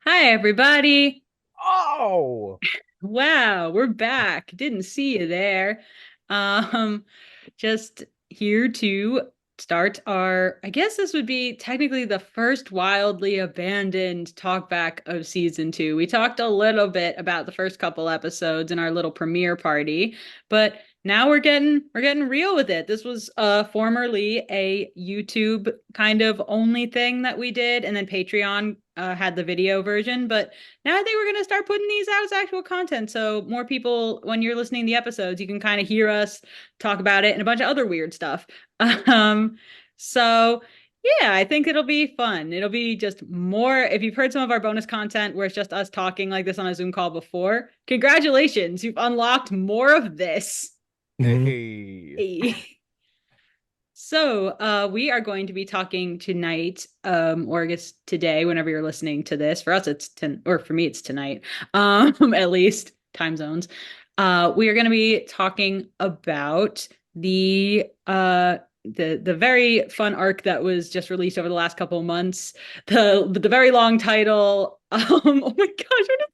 Hi, everybody. Oh, Wow, we're back. Didn't see you there. Um, just here to start I guess this would be technically the first Wildly Abandoned talkback of season two. We talked a little bit about the first couple episodes in our little premiere party, but now we're getting real with it. This was formerly a YouTube kind of only thing that we did, and then Patreon had the video version, but now I think we're going to start putting these out as actual content. So more people, when you're listening to the episodes, you can kind of hear us talk about it and a bunch of other weird stuff. Um, so yeah, I think it'll be fun. It'll be just more. If you've heard some of our bonus content where it's just us talking like this on a Zoom call before, congratulations, you've unlocked more of this. Hmm. hey. So, we are going to be talking tonight, or I guess today, whenever you're listening to this. For us, it's or for me, it's tonight. At least time zones. We are going to be talking about the very fun arc that was just released over the last couple of months. The very long title. Oh my gosh, what is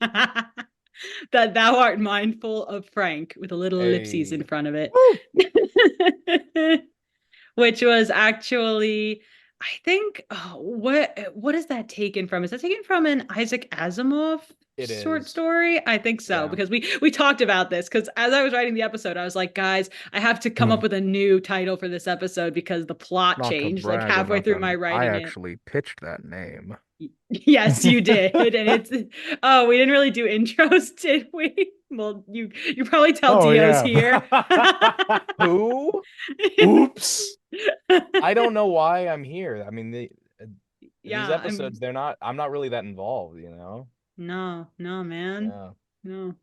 the title? That thou art mindful of Frank with a little ellipses in Hey. front of it. Woo! Which was actually, I think, oh, what is that taken from? Is that taken from an Isaac Asimov It short is. story? I think so, Yeah. because we talked about this because as I was writing the episode, I was like, guys, I have to come up with a new title for this episode because the plot Not to changed like brag or halfway through my nothing, I writing it. actually pitched that name. Yes, you did. And it's oh, we didn't really do intros, did we? Well, you probably tell Oh Dio's yeah. here. Who? Oops. I don't know why I'm here. I mean, these Yeah, episodes, I'm not really that involved, you know? no, no, man. Yeah. No.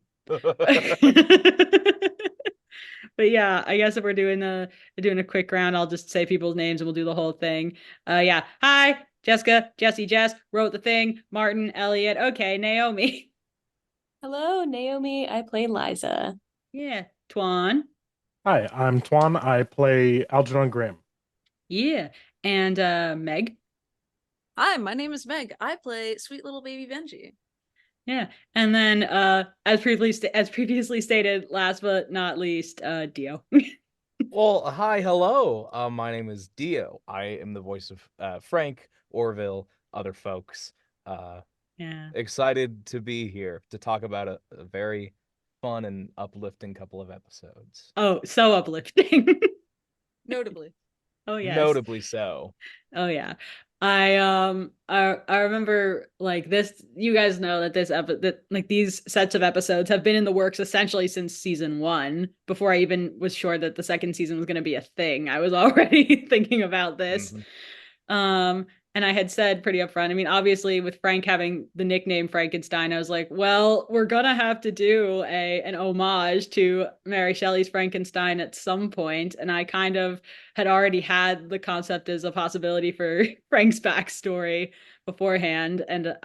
But yeah, I guess if we're doing a quick round, I'll just say people's names and we'll do the whole thing. Yeah. Hi, Jessica, Jesse, Jess, wrote the thing, Martin, Elliot. Okay, Naomi. Hello, Naomi. I play Liza. Yeah, Tuan. Hi, I'm Toan. I play Algernon Grimm. Yeah. And Meg. Hi, my name is Meg. I play sweet little baby Benji. Yeah. And then as previously stated, last but not least, Dio. Well, hi, hello. My name is Dio. I am the voice of Frank, Orville, other folks. Uh, Yeah. Excited to be here to talk about a very fun and uplifting couple of episodes. Oh, so uplifting. Notably. Oh yes. Notably so. Oh yeah. I remember like this, you guys know that that like these sets of episodes have been in the works essentially since season one, before I even was sure that the second season was going to be a thing. I was already thinking about this. Hmm. Um, and I had said pretty upfront, I mean, obviously with Frank having the nickname Frankenstein, I was like, well, we're gonna have to do an homage to Mary Shelley's Frankenstein at some point. And I kind of had already had the concept as a possibility for Frank's backstory beforehand. And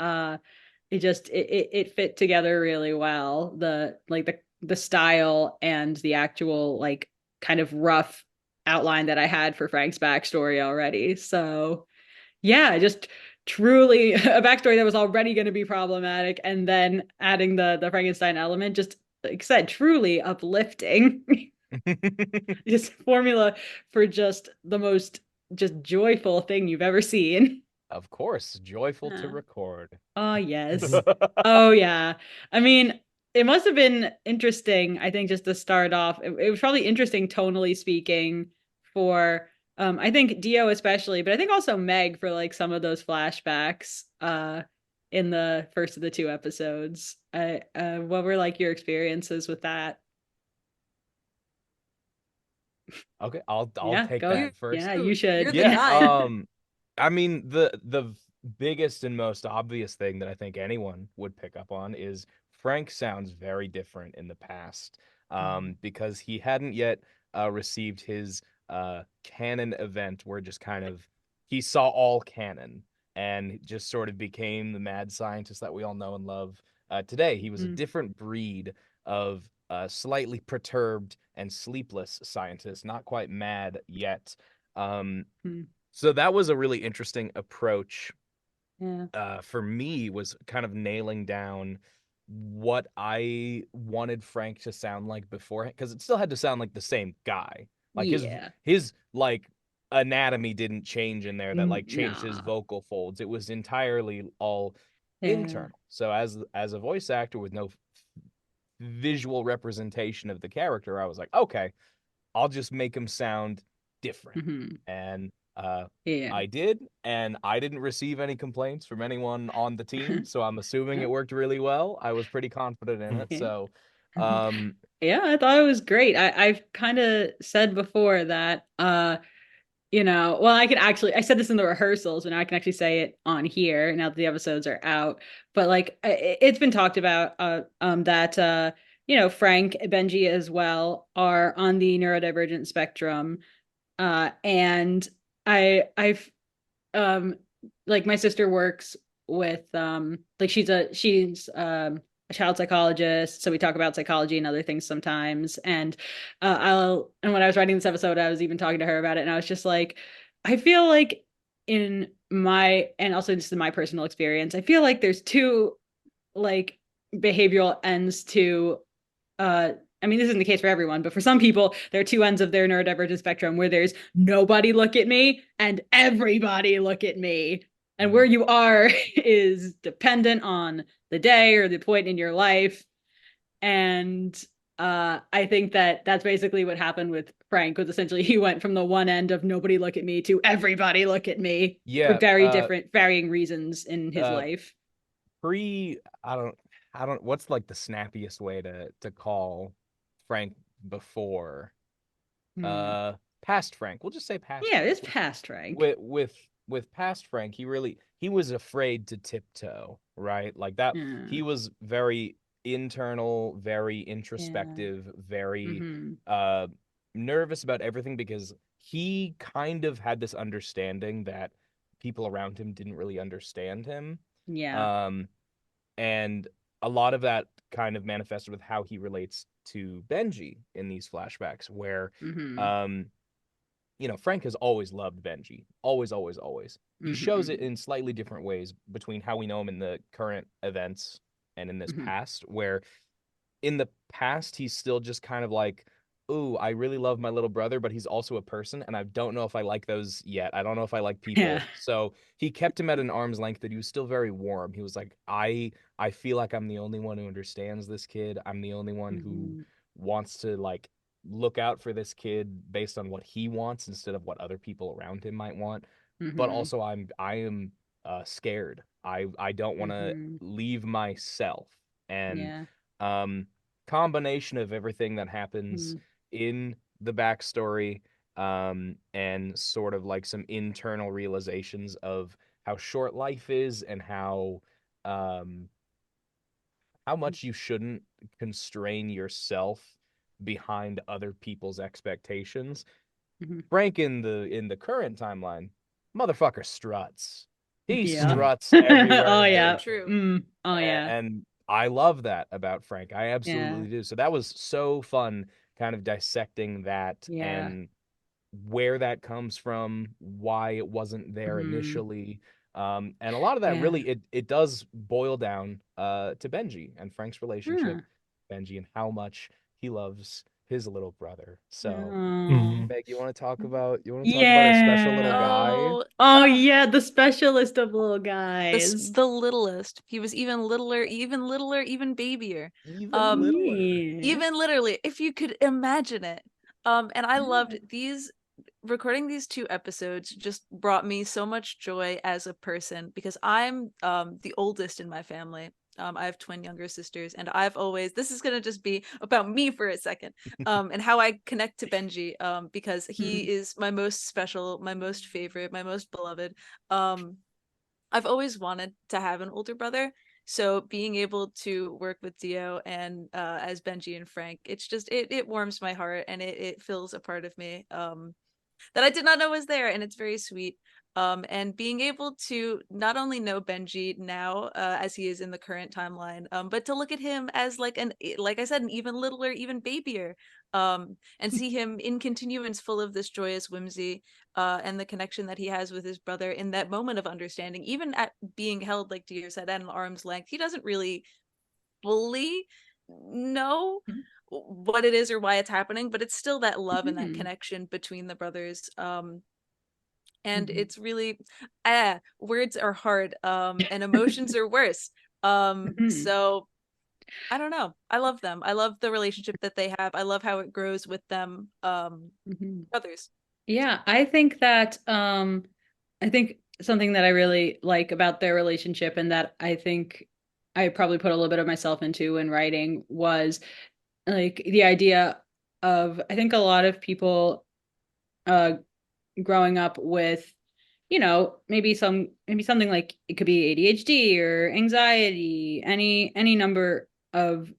it fit together really well. The style and the actual like kind of rough outline that I had for Frank's backstory already. So yeah, just truly a backstory that was already going to be problematic, and then adding the Frankenstein element, just like I said, truly uplifting. Just formula for just the most just joyful thing you've ever seen. Of course, joyful to Uh, record. oh yes. Oh yeah. I mean, it must have been interesting, I think, just to start off. It was probably interesting tonally speaking for I think Dio especially, but I think also Meg for like some of those flashbacks in the first of the two episodes. What were like your experiences with that? Okay, I'll Yeah, take go. that first. Yeah, you You're should. the Yeah, guy. I mean the biggest and most obvious thing that I think anyone would pick up on is Frank sounds very different in the past. Because he hadn't yet received his canon event where just kind of he saw all canon and just sort of became the mad scientist that we all know and love today. He was a Mm, different breed of slightly perturbed and sleepless scientist, not quite mad yet. Um, mm, so that was a really interesting approach for me was kind of nailing down what I wanted Frank to sound like beforehand, because it still had to sound like the same guy. Like Yeah. his like anatomy didn't change in there that like changed his Nah. vocal folds. It was entirely all Yeah. internal. So as a voice actor with no visual representation of the character, I was like, okay, I'll just make him sound different. Hmm. And Yeah. I did, and I didn't receive any complaints from anyone on the team, so I'm assuming it worked really well. I was pretty confident in it. Yeah. So um Yeah, I thought it was great. I've kind of said before that well, I said this in the rehearsals, and I can actually say it on here now that the episodes are out. But like it's been talked about that Frank, Benji as well are on the neurodivergent spectrum. And I've like my sister works with like she's a child psychologist, so we talk about psychology and other things sometimes. And and when I was writing this episode, I was even talking to her about it, and I was just like, I feel like in my, and also just in my personal experience, I feel like there's two like behavioral ends to uh I mean, this isn't the case for everyone, but for some people, there are two ends of their neurodivergent spectrum where there's nobody look at me and everybody look at me. And where you are is dependent on the day or the point in your life. And I think that that's basically what happened with Frank, was essentially he went from the one end of nobody look at me to everybody look at me for yeah, very different, varying reasons in his uh life. pre I don't what's like the snappiest way to call Frank before Hmm. uh past Frank. We'll just say past Yeah, Frank. it's past Frank. With past Frank, he was afraid to tiptoe, right? Like that Yeah. he was very internal, very Yeah. introspective, very Mm-hmm. uh nervous about everything, because he kind of had this understanding that people around him didn't really understand him. Yeah. Um and a lot of that kind of manifested with how he relates to Benji in these flashbacks, where Mm-hmm. um Frank has always loved Benji. Always, always, always. He shows it Mm-hmm. in slightly different ways between how we know him in the current events and in this Mm-hmm. past, where in the past he's still just kind of like, ooh, I really love my little brother, but he's also a person, and I don't know if I like those yet. I don't know if I like Yeah. people. So he kept him at an arm's length, that he was still very warm. He was like, I feel like I'm the only one who understands this kid. I'm the only one who Mm-hmm. wants to like look out for this kid based on what he wants instead of what other people around him might want. But Mm-hmm. also I am scared. I don't want to Mm-hmm. leave myself. And Yeah. um combination of everything that happens Mm-hmm. in the backstory, and sort of like some internal realizations of how short life is, and um how much you shouldn't constrain yourself behind other people's expectations. Mm-hmm. Frank in the current timeline, motherfucker struts. He Yeah. struts Oh everywhere, So yeah. true. Oh yeah. and I love that about Frank. I Yeah. absolutely do. So that was so fun, kind of dissecting that Yeah. and where that comes from, why it wasn't there Mm-hmm. initially. And a lot of that Yeah. really it does boil down to Benji and Frank's relationship, Huh. Benji, and how much he loves his little brother. So, Oh. Mhm. Meg, you want to talk about our special little Yeah. guy? Oh, Oh yeah, the specialist of little guys. the littlest. He was even littler, even babier. Even Um, littler. Yeah. even literally, if you could imagine it. And I loved Yeah. these recording these two episodes just brought me so much joy as a person, because I'm the oldest in my family. I have twin younger sisters, and I've always, this is gonna just be about me for a second, and how I connect to Benji, because he Mhm. is my most special, my most favorite, my most beloved. Um, I've always wanted to have an older brother. So being able to work with Dio and as Benji and Frank, it's just it warms my heart, and it fills a part of me that I did not know was there, and it's very sweet. And being able to not only know Benji now as he is in the current timeline, but to look at him as like I said, an even littler, even babier, and see him in continuance, full of this joyous whimsy. and the connection that he has with his brother in that moment of understanding, even at being held, like Dio said, at an arm's length. He doesn't really fully know what it is or why it's happening, but it's still that love and that connection between the brothers. And it's really words are hard, and emotions are worse. So I don't know. I love them. I love the relationship that they have. I love how it grows with them, brothers. Yeah, I think that I think something that I really like about their relationship, and that I think I probably put a little bit of myself into in writing, was like the idea of, I think a lot of people growing up with, maybe something like, it could be ADHD or anxiety, any number of,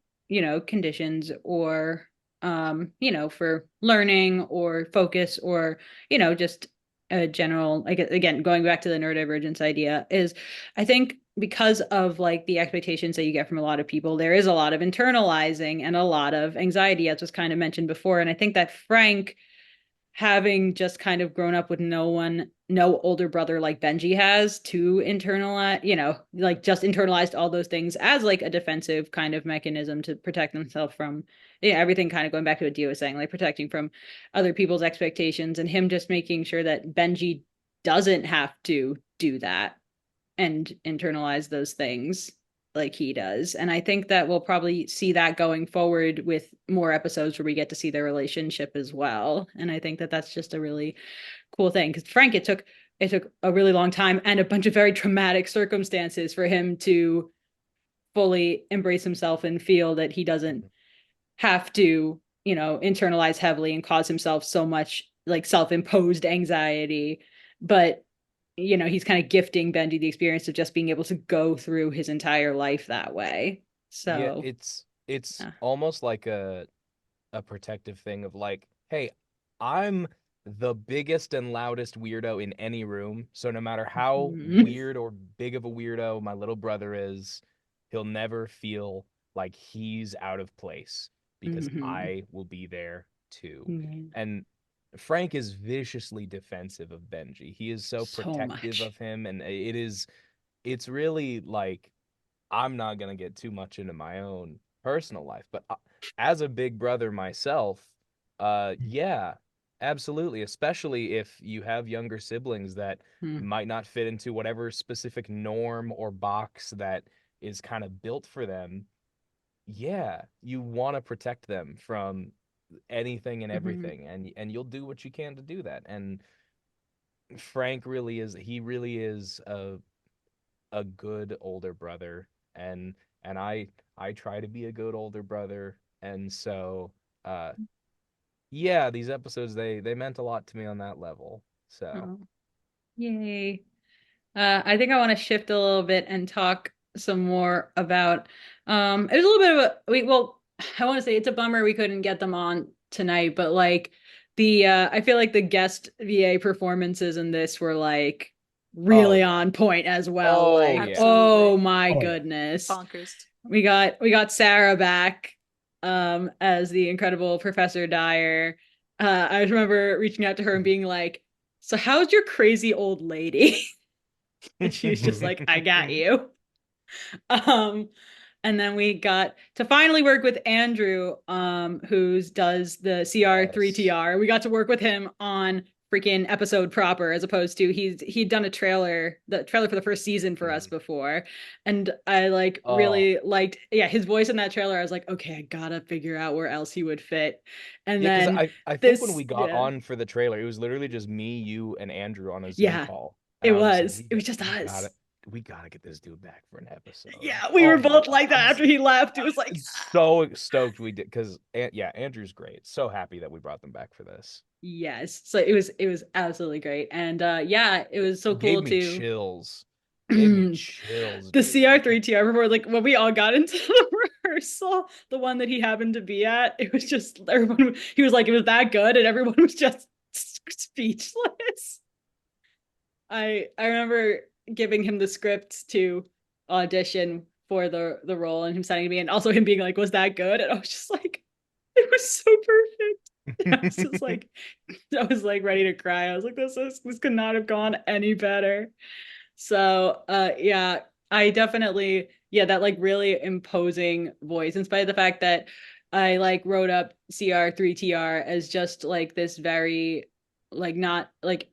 conditions, or for learning or focus, or just a general, like, again, going back to the neurodivergence idea, is I think because of like the expectations that you get from a lot of people, there is a lot of internalizing and a lot of anxiety, as was kind of mentioned before. And I think that Frank, having just kind of grown up with no older brother like Benji has to internalize, like just internalized all those things as like a defensive kind of mechanism to protect themselves from, everything, kind of going back to what Dio was saying, like protecting from other people's expectations, and him just making sure that Benji doesn't have to do that and internalize those things like he does. And I think that we'll probably see that going forward with more episodes where we get to see their relationship as well. And I think that that's just a really cool thing, because Frank, it took a really long time and a bunch of very traumatic circumstances for him to fully embrace himself and feel that he doesn't have to, internalize heavily and cause himself so much like self-imposed anxiety. But he's kind of gifting Benji the experience of just being able to go through his entire life that way. Yeah, So it's almost like a protective thing of like, hey, I'm the biggest and loudest weirdo in any room, so no matter how weird or big of a weirdo my little brother is, he'll never feel like he's out of place because I will be there too. And Frank is viciously defensive of Benji. He is so protective of him, and it's really like, I'm not gonna get too much into my own personal life, but as a big brother myself, yeah, absolutely. Especially if you have younger siblings that might not fit into whatever specific norm or box that is kind of built for them. Yeah, you want to protect them from anything and everything, and you'll do what you can to do that. And Frank really is, he really is a good older brother, and I try to be a good older brother. And so yeah, these episodes, they meant a lot to me on that level. So yay. I think I want to shift a little bit and talk some more about it was a little bit of I want to say it's a bummer we couldn't get them on tonight, but like the I feel like the guest VA performances in this were like really on point as well. Like, oh my goodness. Bonkers. We got Sarah back as the incredible Professor Dyer. I remember reaching out to her and being like, "So how's your crazy old lady?" And she was just like, "I got you." And then we got to finally work with Andrew, who does the CR3TR. We got to work with him on freaking episode proper, as opposed to he'd done the trailer for the first season for us before. And I really liked, his voice in that trailer. I was like, okay, I gotta figure out where else he would fit. And then I think when we got on for the trailer, it was literally just me, you, and Andrew on a Zoom call. It was just us. We gotta get this dude back for an episode. Yeah, we were both like that after he left. It was like so stoked we did, because Andrew's great. So happy that we brought them back for this. Yes, so it was absolutely great, and it was so cool to chills. Gave me chills. The CR3TR before, like when we all got into the rehearsal, the one that he happened to be at, it was just everyone. He was like, it was that good, and everyone was just speechless. I remember giving him the script to audition for the role, and him sending me, and also him being like, was that good? And I was just like, it was so perfect. I was just like, I was like ready to cry. I was like, this could not have gone any better. So yeah, I definitely, yeah, that like really imposing voice, in spite of the fact that I like wrote up CR3TR as just like this very like not like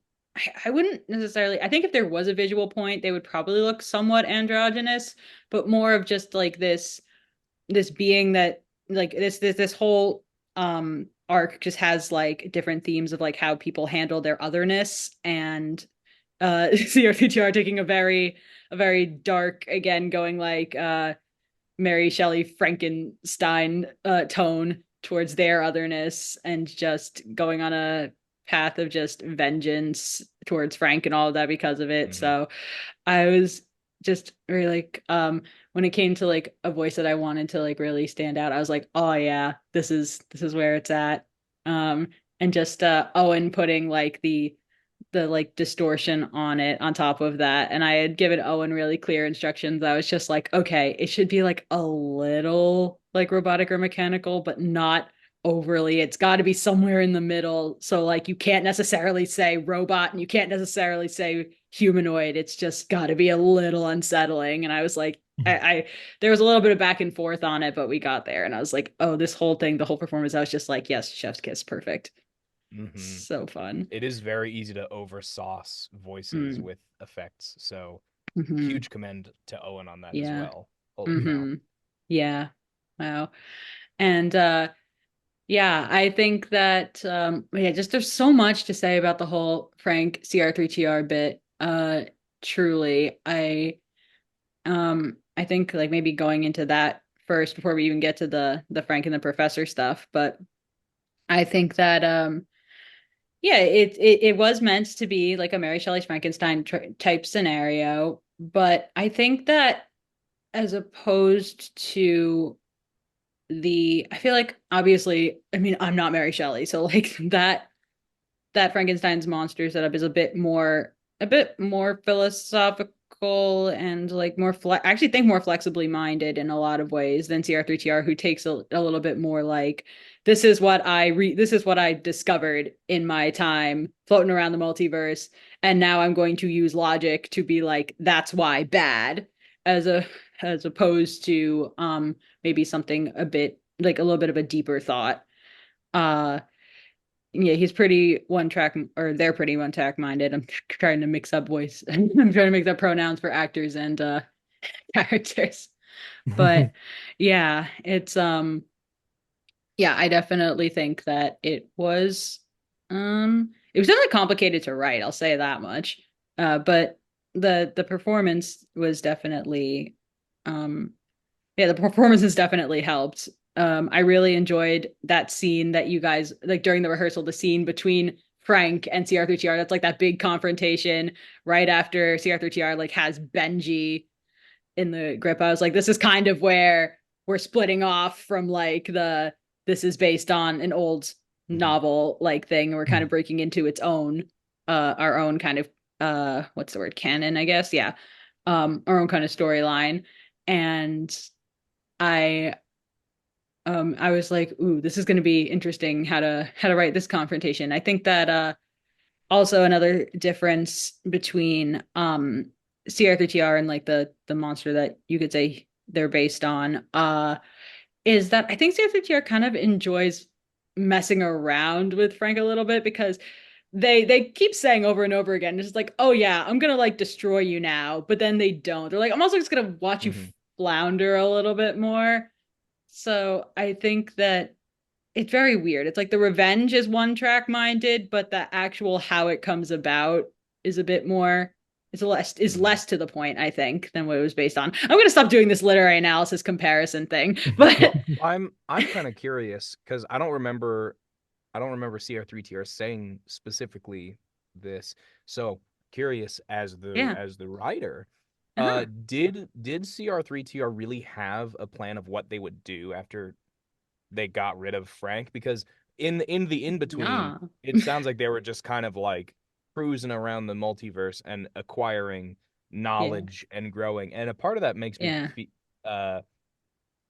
I wouldn't necessarily, I think if there was a visual point, they would probably look somewhat androgynous, but more of just like this being that like this whole arc just has like different themes of like how people handle their otherness, and CRPTR taking a very dark, again going like Mary Shelley Frankenstein tone towards their otherness, and just going on a path of just vengeance towards Frank and all of that because of it. Mhm. So I was just really like when it came to like a voice that I wanted to like really stand out, I was like, oh yeah, this is where it's at. And just Owen putting like the like distortion on it on top of that. And I had given Owen really clear instructions. I was just like, okay, it should be like a little like robotic or mechanical, but not overly. It's got to be somewhere in the middle. So like you can't necessarily say robot and you can't necessarily say humanoid. It's just got to be a little unsettling. And I was like, I there was a little bit of back and forth on it, but we got there. And I was like, oh, this whole thing, the whole performance, I was just like, yes, chef's kiss, perfect. Hmm. So fun. It is very easy to oversauce voices Mm. with effects. So Hmm. huge commend to Owen on that as Yeah. well. Holy cow. Hmm. Yeah. Wow. And yeah, I think that yeah, just there's so much to say about the whole Frank CR3TR bit. Truly. I think like maybe going into that first before we even get to the Frank and the Professor stuff, but I think that yeah, it was meant to be like a Mary Shelley's Frankenstein type scenario, but I think that as opposed to I feel like obviously, I mean, I'm not Mary Shelley, so like that Frankenstein's monster setup is a bit more philosophical and like I actually think more flexibly minded in a lot of ways than CR3TR, who takes a little bit more like this is what I discovered in my time floating around the multiverse, and now I'm going to use logic to be like that's why bad, as a as opposed to maybe something a bit like a little bit of a deeper thought. uh yeah, he's pretty one track, or they're pretty one track minded. I'm trying to mix up voice. I'm trying to mix up pronouns for actors and characters. But yeah, it's yeah, I definitely think that it was definitely complicated to write, I'll say that much. But the performance was definitely um yeah, the performances definitely helped. I really enjoyed that scene that you guys like during the rehearsal, the scene between Frank and CR3TR. That's like that big confrontation right after CR3TR like has Benji in the grip. I was like, this is kind of where we're splitting off from like this is based on an old Hmm. novel like thing. And we're kind of breaking into its own our own kind of what's the word, canon, I guess. Yeah. Our own kind of storyline. And I I was like, ooh, this is going to be interesting how to write this confrontation. I think that also another difference between CR3TR and like the monster that you could say they're based on is that I think CR3TR kind of enjoys messing around with Frank a little bit, because they keep saying over and over again, it's just like, oh yeah, I'm gonna like destroy you now, but then they don't. They're like, I'm also just gonna watch you Hmm. flounder a little bit more. So I think that it's very weird. It's like the revenge is one track minded, but the actual how it comes about is a bit more is Hmm. less to the point, I think, than what it was based on. I'm gonna stop doing this literary analysis comparison thing, Well, but I'm kind of curious because I don't remember CR3TR saying specifically this. So curious yeah. as the writer, Uh-huh. did CR3TR really have a plan of what they would do after they got rid of Frank? Because in the in between, Yeah. it sounds like they were just kind of like cruising around the multiverse and acquiring Yeah. knowledge and growing. And a part of that makes me Yeah. uh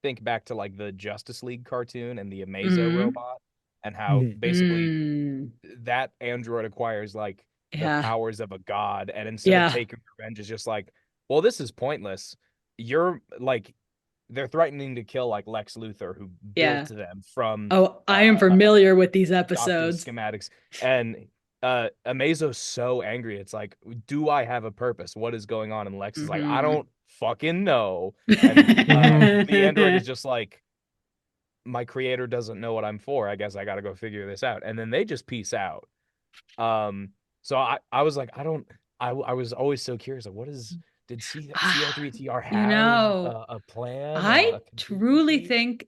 think back to like the Justice League cartoon and the Amazo Hmm. robot. and how basically Mm, that android acquires like the yeah. powers of a god, and instead of Yeah. taking revenge, is just like, well, this is pointless. You're like, they're threatening to kill like Lex Luthor, who built Yeah. them from Oh, I am uh familiar with these doctor's episodes. schematics. And Amazo's so angry. It's like, do I have a purpose? What is going on? And Lex is like, I Mhm. don't fucking know. And the android is just like, my creator doesn't know what I'm for. I guess I got to go figure this out. And then they just peace out. So I was like, I was always so curious. Like, did CR3TR You have know, a plan, I a truly contingency?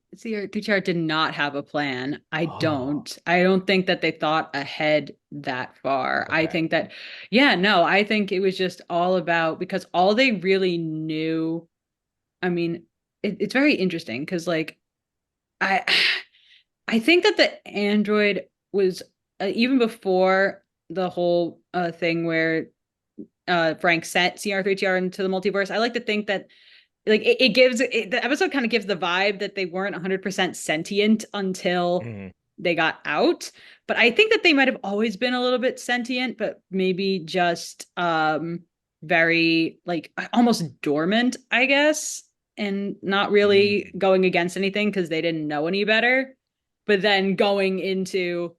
think CR did not have a plan. I Oh, don't. I don't think that they thought ahead that far. I okay. think that, yeah, no, I think it was just all about because all they really knew, I mean, it's very interesting because like I I think that the android was even before the whole thing where Frank sent CR3TR into the multiverse. I like to think that like it gives the episode kind of gives the vibe that they weren't 100% sentient until Mhm. they got out, but I think that they might have always been a little bit sentient, but maybe just very like almost dormant, I guess, and not really Mm. going against anything because they didn't know any better. But then going into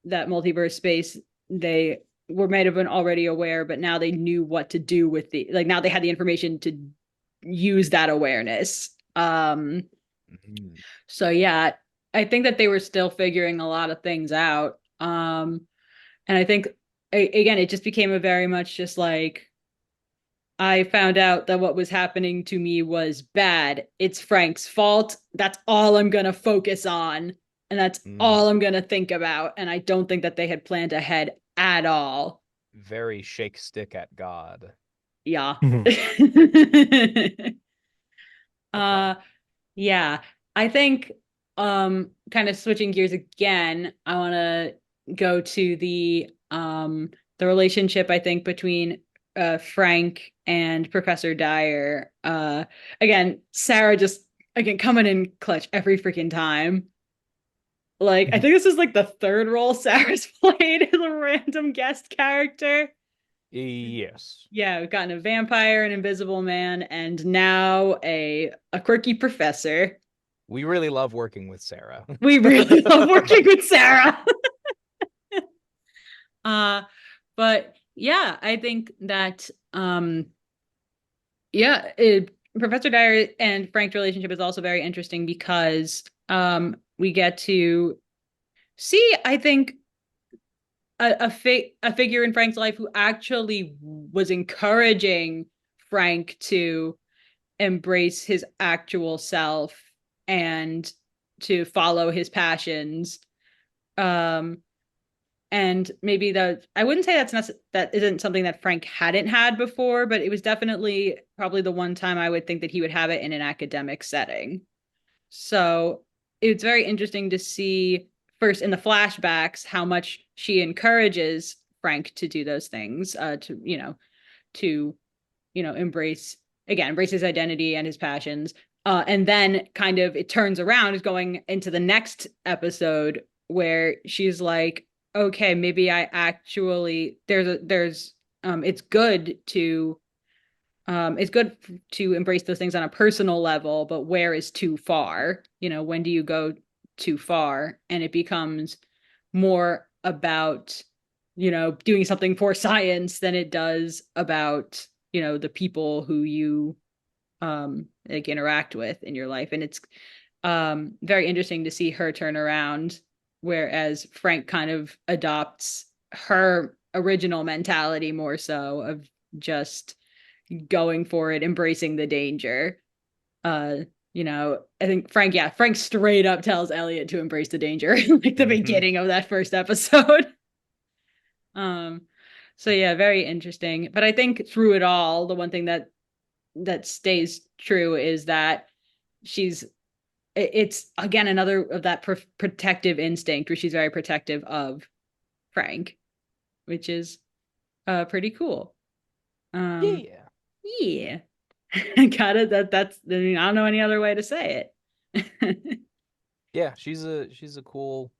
that multiverse space, they were might have been already aware, but now they knew what to do with the like now they had the information to use that awareness. Mhm. So yeah, I think that they were still figuring a lot of things out. And I think again, it just became a very much just like I found out that what was happening to me was bad. It's Frank's fault. That's all I'm going to focus on. And that's all Mm. I'm going to think about. And I don't think that they had planned ahead at all. Very shake stick at God. Yeah. Mhm. Okay. uh yeah. I think kind of switching gears again, I want to go to the relationship I think between Frank and Professor Dyer. Again, Sarah just again coming in clutch every freaking time. Like I Mhm. think this is like the third role Sarah's played as a random guest character. Yes. Yeah, we've gotten a vampire, an invisible man, and now a quirky professor. We really love working with Sarah. We really love working with Sarah. uh, but yeah, I think that yeah, Professor Dyer and Frank's relationship is also very interesting because we get to see, I think, a figure in Frank's life who actually was encouraging Frank to embrace his actual self and to follow his passions. Um, and maybe that I wouldn't say that isn't something that Frank hadn't had before, but it was definitely probably the one time I would think that he would have it in an academic setting. So it's very interesting to see first in the flashbacks how much she encourages Frank to do those things, to embrace his identity and his passions. And then kind of it turns around, is going into the next episode where she's like, okay, maybe I actually it's good to embrace those things on a personal level, but where is too far? When do you go too far? And it becomes more about, doing something for science than it does about, the people who you like interact with in your life. And it's very interesting to see her turn around, whereas Frank kind of adopts her original mentality more so of just going for it, embracing the danger. Uh, I think Frank straight up tells Elliot to embrace the danger, like the Mhm. beginning of that first episode. um, so yeah, very interesting. But I think through it all, the one thing that stays true is that she's it's again another of that protective instinct where she's very protective of Frank, which is pretty cool. Um, Yeah. yeah. Got it. That's I mean, I don't know any other way to say it. Yeah, she's a cool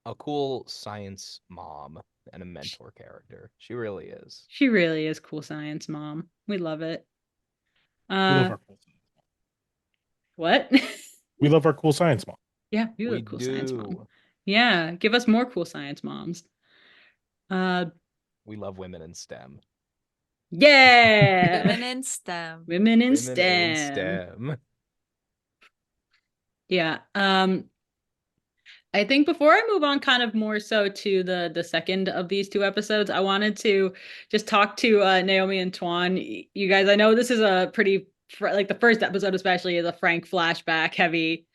a cool science mom and a mentor character. She really is. She really is cool science mom. We love it. We love our cool science mom. What? We love our cool science mom. Yeah, we We love cool science mom. do. Yeah, give us more cool science moms. We love women in STEM. Yeah. Women in STEM. Women in Women STEM. in STEM. Yeah. I think before I move on kind of more so to the second of these two episodes, I wanted to just talk to Naomi and Toan. You guys, I know this is a pretty like the first episode especially is a Frank flashback heavy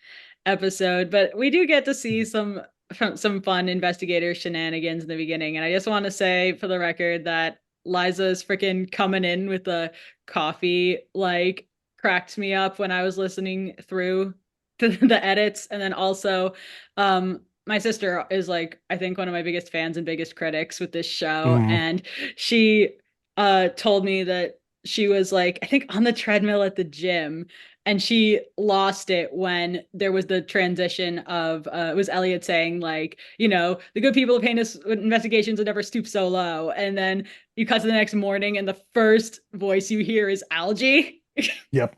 episode, but we do get to see some fun investigator shenanigans in the beginning. And I just want to say for the record that Liza's freaking coming in with the coffee like cracked me up when I was listening through the edits. And then also my sister is like I think one of my biggest fans and biggest critics with this show. And she told me that she was like I think on the treadmill at the gym and she lost it when there was the transition of it was Elliot saying like the good people of Heinous Investigations would never stoop so low, and then you cut to the next morning and the first voice you hear is Algie. Yep.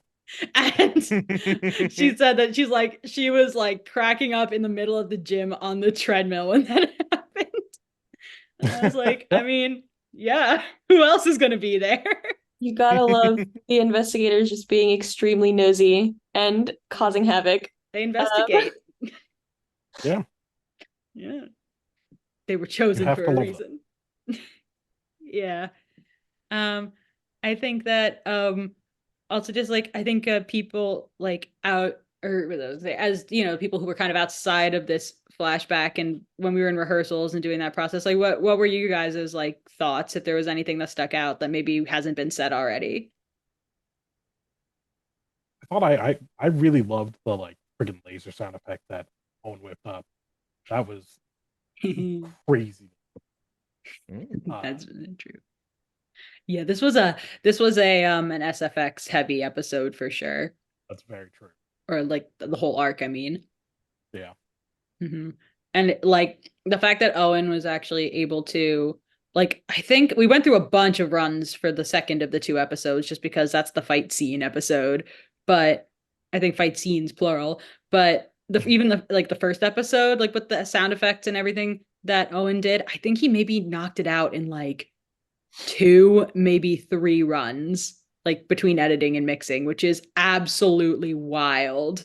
And she said that she was like cracking up in the middle of the gym on the treadmill when that happened. And I was like, I mean, yeah, who else is gonna be there? You gotta love the investigators just being extremely nosy and causing havoc. They investigate. Yeah. Yeah. They were chosen for a reason. Yeah. I think that also just like I think people like out or as people who were kind of outside of this flashback and when we were in rehearsals and doing that process, like what were you guys' like thoughts if there was anything that stuck out that maybe hasn't been said already? I thought I really loved the like friggin' laser sound effect that Owen whipped up. That was crazy. That's true. Yeah, this was a an SFX heavy episode for sure. That's very true. Or like the whole arc, I mean. Yeah. Mm-hmm. And like the fact that Owen was actually able to like I think we went through a bunch of runs for the second of the two episodes just because that's the fight scene episode, but I think fight scenes plural, but even the first episode like with the sound effects and everything that Owen did, I think he maybe knocked it out in like 2 maybe 3 runs like between editing and mixing, which is absolutely wild.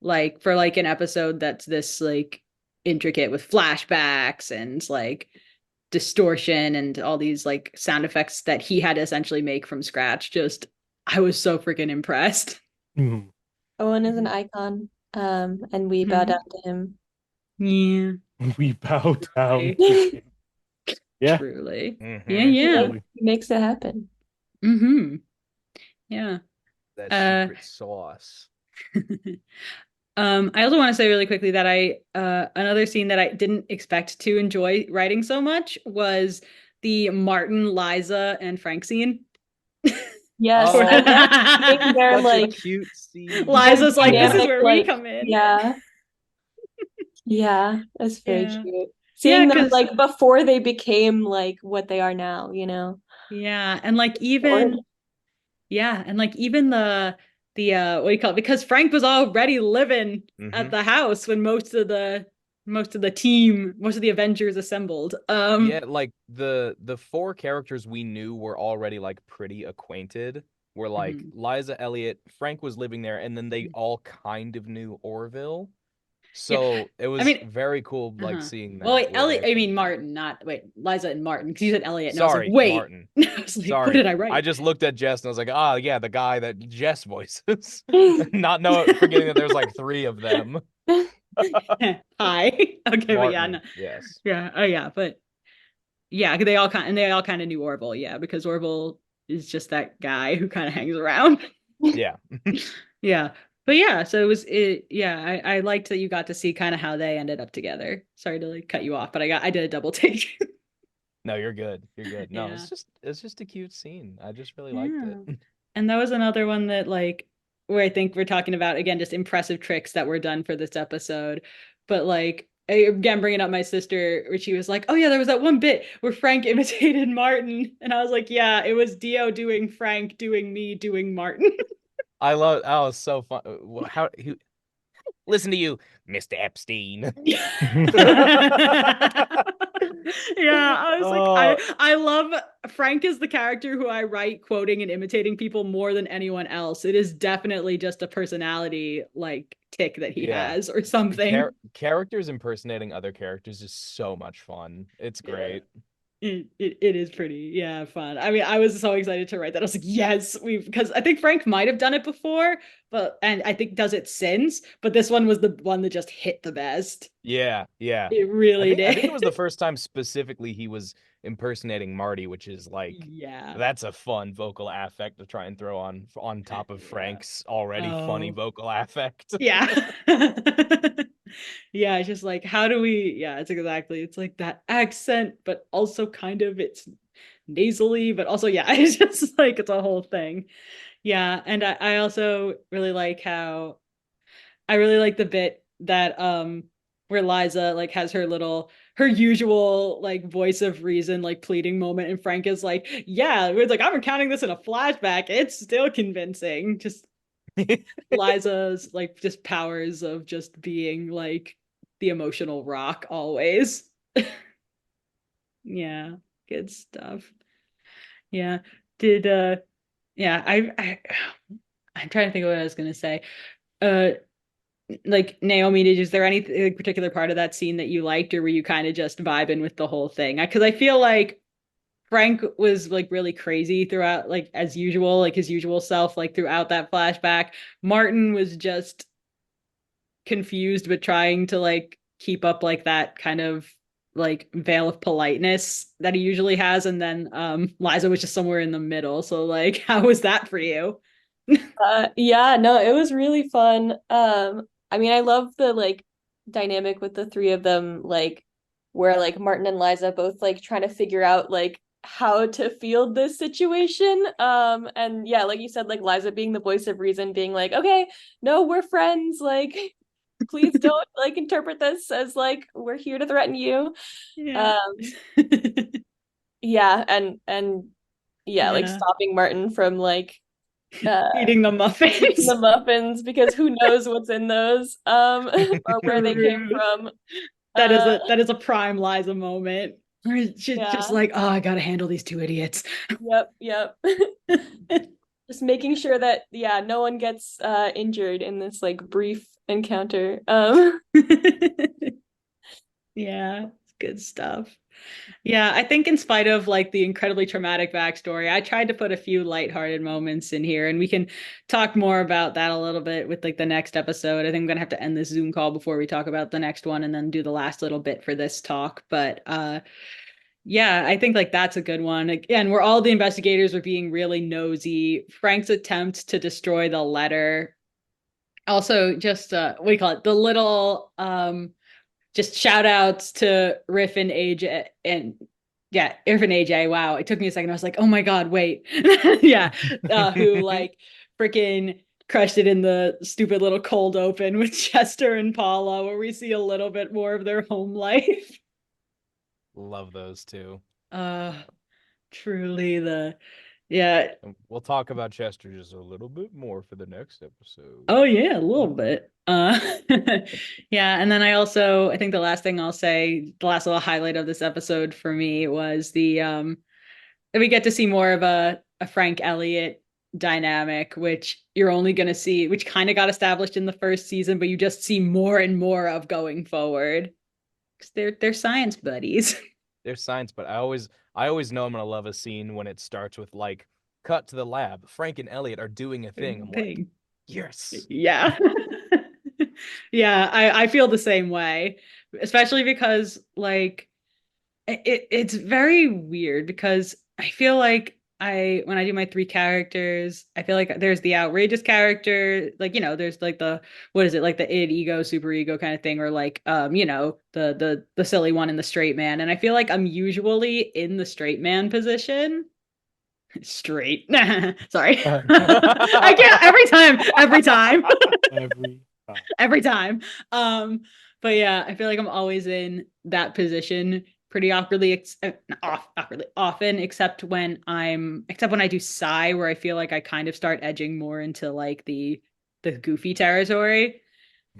Like for like an episode that's this like intricate with flashbacks and like distortion and all these like sound effects that he had to essentially make from scratch. Just I was so freaking impressed. Mm-hmm. Owen is an icon, and we bow down to him. Yeah. We bow down to him. Yeah. Truly. Mhm. Yeah. He makes it happen. Mm-hmm. Yeah. That secret sauce. I also want to say really quickly that I another scene that I didn't expect to enjoy writing so much was the Martin, Liza, and Frank scene. Yes, Oh, I think they're Such like a cute scene. Liza's like, this is dynamic, where we come in. Yeah. Yeah, that's very Yeah. cute. Seeing them 'cause- like before they became like what they are now, Yeah, and like even the what do you call it? Because Frank was already living at the house when most of the team, most of the Avengers assembled. Yeah, like the 4 characters we knew were already like pretty acquainted. Were like Liza, Elliot, Frank was living there, and then they all kind of knew Orville. So it was very cool, like seeing that. Well, wait, Elliot. I mean Martin, not Liza and Martin, because you said Elliot. And Sorry, I was like, wait, Martin. I was like, Sorry, what did I write? I just looked at Jess and I was like, ah, yeah, the guy that Jess voices. Not forgetting that there's like 3 of them. Hi. Okay, Martin, but yeah, no. yes. Yeah. Oh yeah, but yeah, they all kind of knew Orville, yeah, because Orville is just that guy who kind of hangs around. Yeah. Yeah. But yeah, so I liked that you got to see kind of how they ended up together. Sorry to like cut you off, but I did a double take. No, you're good. You're good. No, Yeah. it's just a cute scene. I just really liked it. And that was another one that like where I think we're talking about again just impressive tricks that were done for this episode. But like again bringing up my sister, where she was like, "Oh yeah, there was that one bit where Frank imitated Martin," and I was like, "Yeah, it was Dio doing Frank, doing me, doing Martin." I love. Oh, it's so fun. How listen to you, Mr. Epstein. Yeah, I was like, Oh, I love Frank is the character who I write quoting and imitating people more than anyone else. It is definitely just a personality like tick that he yeah. has or something. Characters impersonating other characters is so much fun. It's Yeah. great. It is pretty, yeah, fun. I mean, I was so excited to write that. I was like, yes, we've because I think Frank might have done it before, but and I think does it since, but this one was the one that just hit the best. Yeah, yeah. It really I think it was the did. first time specifically he was impersonating Marty, which is like Yeah. that's a fun vocal affect to try and throw on top of Yeah. Frank's already funny Oh, vocal affect. yeah. Yeah, it's just like, how do we, yeah, it's like that accent, but also kind of it's nasally, but also, yeah, it's just like, it's a whole thing. Yeah. And I also really like how, I really like the bit that, where Liza like has her usual like voice of reason, like pleading moment. And Frank is like, yeah, it's like, I'm recounting this in a flashback. It's still convincing. Just Liza's like just powers of just being like the emotional rock always. Yeah, good stuff. Yeah. Did yeah, I'm trying to think of what I was gonna say. Uh like Naomi, is there any particular part of that scene that you liked, or were you kind of just vibing with the whole thing? Because I feel like Frank was like really crazy throughout, like as usual, like his usual self, like throughout that flashback. Martin was just confused, but trying to like keep up like that kind of like veil of politeness that he usually has. And then Liza was just somewhere in the middle. So like, how was that for you? Yeah, no, it was really fun. I mean, I love the like dynamic with the three of them, like where like Martin and Liza both like trying to figure out like how to field this situation. And yeah, like you said, like Liza being the voice of reason, being like, okay, no, we're friends, like please don't like interpret this as like we're here to threaten you. Yeah. Um, yeah, and yeah, like Yeah. stopping Martin from like uh Eating the eating muffins. the muffins because who knows what's in those or where they came True. from. That Uh that is a prime Liza moment. Where she's just yeah. like, oh, I gotta handle these two idiots. Yep. Just making sure that yeah, no one gets injured in this like brief encounter. Yeah, it's good stuff. Yeah, I think in spite of like the incredibly traumatic backstory, I tried to put a few lighthearted moments in here, and we can talk more about that a little bit with like the next episode. I think I'm gonna have to end this Zoom call before we talk about the next one and then do the last little bit for this talk. But yeah, I think like that's a good one. Again, where all the investigators were being really nosy. Frank's attempt to destroy the letter. Also, just what do you call it? The little just shout outs to Riff and AJ and yeah, Riff and AJ. Wow, it took me a second. I was like, oh my god, wait, yeah, who like freaking crushed it in the stupid little cold open with Chester and Paula, where we see a little bit more of their home life. Love those two. Uh, truly the yeah. And we'll talk about Chester just a little bit more for the next episode. Oh yeah, a little bit. Yeah, and then I think the last thing I'll say, the last little highlight of this episode for me was the we get to see more of a Frank Elliott dynamic, which you're only gonna see, which kind of got established in the first season, but you just see more and more of going forward. Because they're science buddies. They're science, but I always know I'm gonna love a scene when it starts with like cut to the lab. Frank and Elliot are doing a thing. I'm like, Thing. yes. Yeah. Yeah, I feel the same way, especially because like it's very weird because I feel like when I do my three characters, I feel like there's the outrageous character, like there's like the what is it, like the id, ego, super ego kind of thing, or like the silly one and the straight man. And I feel like I'm usually in the straight man position. Straight. Sorry. I can't every time. Every time. Every time. But yeah, I feel like I'm always in that position pretty awkwardly often, except when I do Psy, where I feel like I kind of start edging more into like the goofy territory.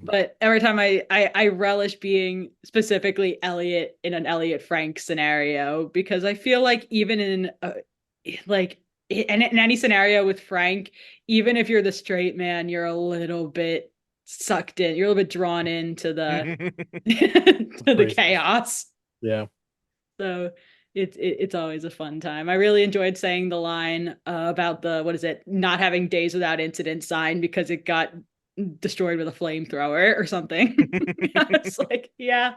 But every time I relish being specifically Elliot in an Elliot Frank scenario, because I feel like even in like in any scenario with Frank, even if you're the straight man, you're a little bit sucked in. You're a little bit drawn into the to the chaos. Yeah. So it's always a fun time. I really enjoyed saying the line about the what is it, not having days without incident sign because it got destroyed with a flamethrower or something. I was like, yeah.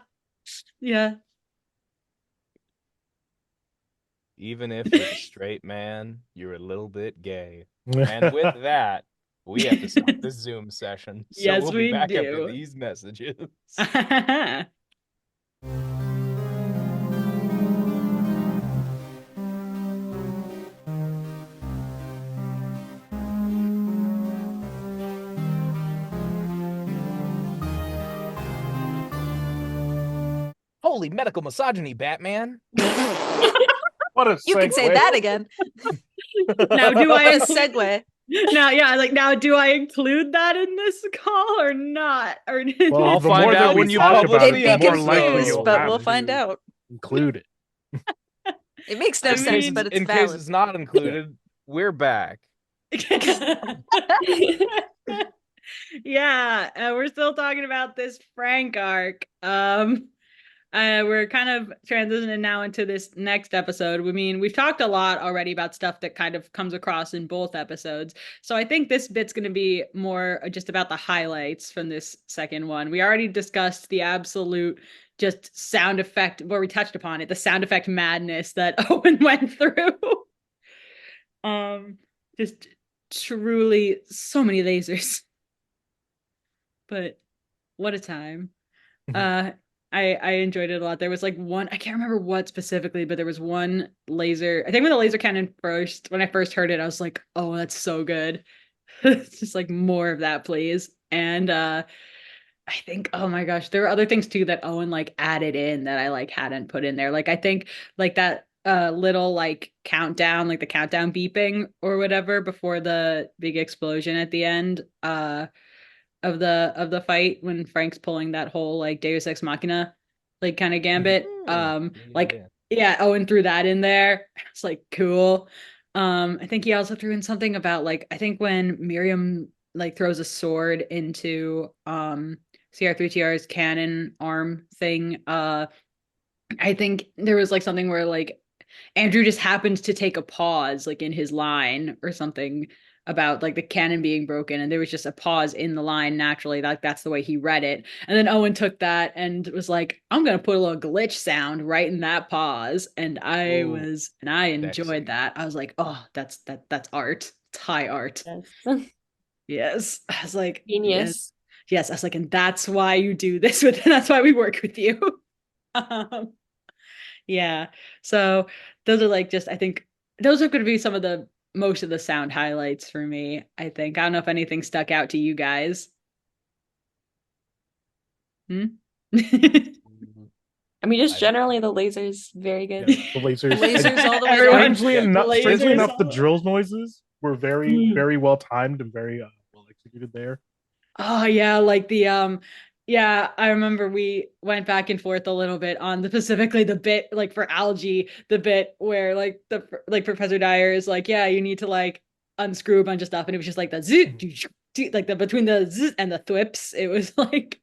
Even if you're a straight man, you're a little bit gay. And with that, we have to stop this Zoom session. So Yes, we'll be we back do. after these messages. Holy medical misogyny, Batman. What a You can say segue. that again. Now, do What I a segue. now do I include that in this call or not? Or Well, I'll the find more that out we when you talk publish about They'd it, the be the more likely episode. confused, you'll but have we'll to find out. include it. It makes no I In sense, case, but it's in case valid. it's not included, we're back. Yeah, we're still talking about this Frank arc. We're kind of transitioning now into this next episode. I mean, we've talked a lot already about stuff that kind of comes across in both episodes. So I think this bit's going to be more just about the highlights from this second one. We already discussed the absolute just sound effect, where we touched upon it, the sound effect madness that Owen went through. Just truly so many lasers. But what a time. I enjoyed it a lot. There was like one, I can't remember what specifically, but there was one laser. I think when the laser cannon when I first heard it, I was like, oh, that's so good. It's just like more of that, please. And I think, oh my gosh, there were other things too that Owen like added in that I like hadn't put in there. Like I think like that little like countdown, like the countdown beeping or whatever before the big explosion at the end. Of the fight when Frank's pulling that whole like Deus Ex Machina like kind of gambit. Yeah, Owen threw that in there. It's like cool. I think he also threw in something about like I think when Miriam like throws a sword into CR3TR's cannon arm thing, I think there was like something where like Andrew just happened to take a pause like in his line or something about like the cannon being broken, and there was just a pause in the line naturally, like that's the way he read it. And then Owen took that and was like, I'm gonna put a little glitch sound right in that pause. And I enjoyed sexy. that. I was like, oh, that's art. It's high art. Yes. Yes. I was like, Genius. yes. I was like, and that's why you do this with that's why we work with you. um, yeah. So those are like just I think those are going to be some of the most of the sound highlights for me. I think I don't know if anything stuck out to you guys. I mean, just generally the lasers very good. Yeah, the lasers. Lasers all the way Everyone- down. Strangely enough, the all- drills noises were very, very well timed and very well executed there. Oh yeah, like the yeah, I remember we went back and forth a little bit on specifically the bit like for algae, the bit where like the like Professor Dyer is like, yeah, you need to like unscrew a bunch of stuff, and it was just like the like the between the zzz and the thwips, it was like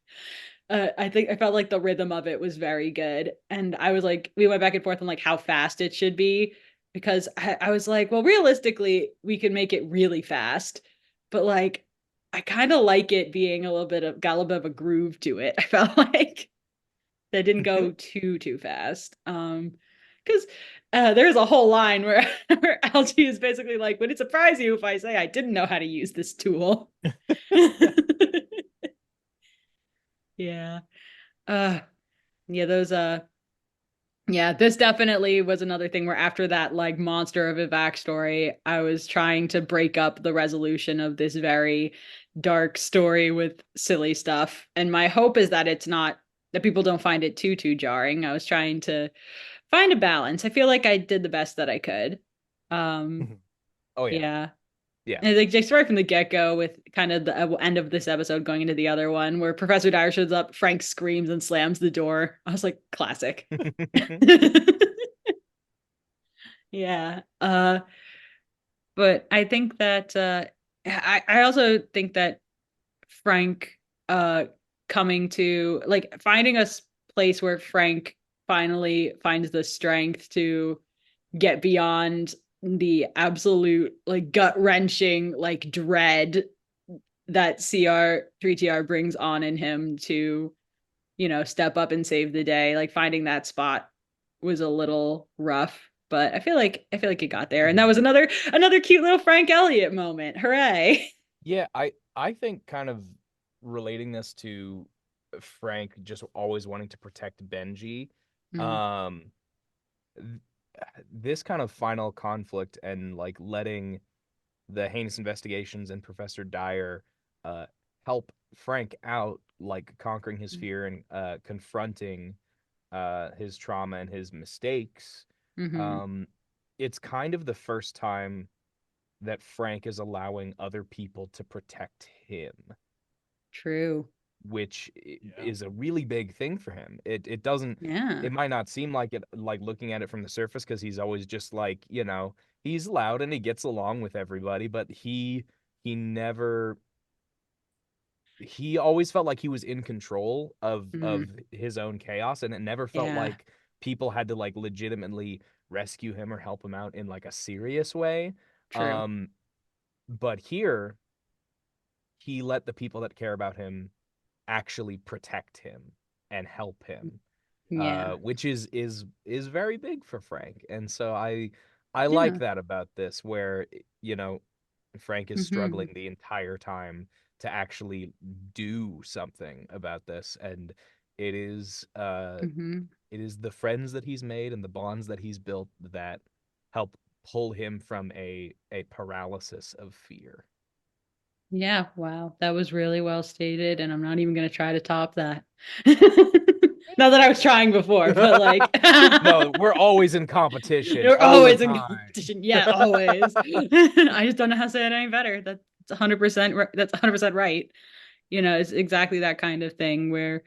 I think I felt like the rhythm of it was very good, and I was like, we went back and forth on like how fast it should be because I was like, well, realistically, we could make it really fast, but like I kind of like it being got a little bit of a groove to it. I felt like that didn't go too fast. Because there's a whole line where Algie is basically like, would it surprise you if I say I didn't know how to use this tool? Yeah. Yeah, those yeah, this definitely was another thing where after that like monster of a backstory, I was trying to break up the resolution of this very dark story with silly stuff. And my hope is that it's not that people don't find it too jarring. I was trying to find a balance. I feel like I did the best that I could. Oh Yeah. yeah. And like just right from the get-go with kind of the end of this episode going into the other one where Professor Dyer shows up, Frank screams and slams the door. I was like, classic. Yeah. But I think that I also think that Frank coming to like finding a place where Frank finally finds the strength to get beyond the absolute like gut-wrenching like dread that CR3TR brings on in him to, you know, step up and save the day. Like finding that spot was a little rough, but I feel like it got there. And that was another cute little Frank Elliott moment. Hooray. Yeah, I think kind of relating this to Frank just always wanting to protect Benji. Um this kind of final conflict and like letting the Heinous Investigations and Professor Dyer help Frank out, like conquering his fear and confronting his trauma and his mistakes. Mm-hmm. It's kind of the first time that Frank is allowing other people to protect him, True. which Yeah. is a really big thing for him. It doesn't Yeah. it might not seem like it, like looking at it from the surface, because he's always just like, you know, he's loud and he gets along with everybody, but never he always felt like he was in control of Mm-hmm. his own chaos, and it never felt Yeah. like people had to like legitimately rescue him or help him out in like a serious way. True. um but here he let the people that care about him actually protect him and help him, Yeah. which is very big for Frank. And so I like Yeah. that about this, where, you know, Frank is Mm-hmm. struggling the entire time to actually do something about this. And it is Mm-hmm. it is the friends that he's made and the bonds that he's built that help pull him from a paralysis of fear. Yeah, wow. That was really well stated, and I'm not even gonna try to top that. Not that I was trying before, but like No, we're always in competition you're all the always in time. competition. Yeah, always. I just don't know how to say it any better. That's 100% that's 100% right. You know, it's exactly that kind of thing where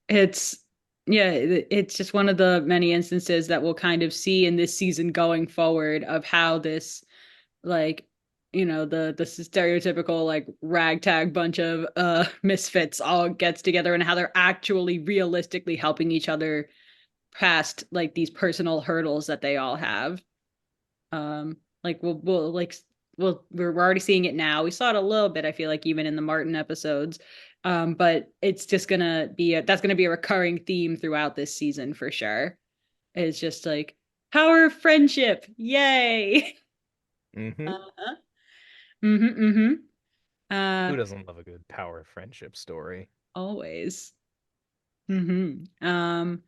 it's yeah, it's just one of the many instances that we'll kind of see in this season going forward of how this like you know the stereotypical like ragtag bunch of misfits all gets together and how they're actually realistically helping each other past like these personal hurdles that they all have. Like we're already seeing it now. We saw it a little bit, I feel like, even in the Martin episodes. But it's just gonna be that's gonna be a recurring theme throughout this season for sure. It's just like power of friendship, yay. Hmm. Uh-huh. Mm-hmm, mm-hmm. Who doesn't love a good power friendship story? Always. Mm-hmm. I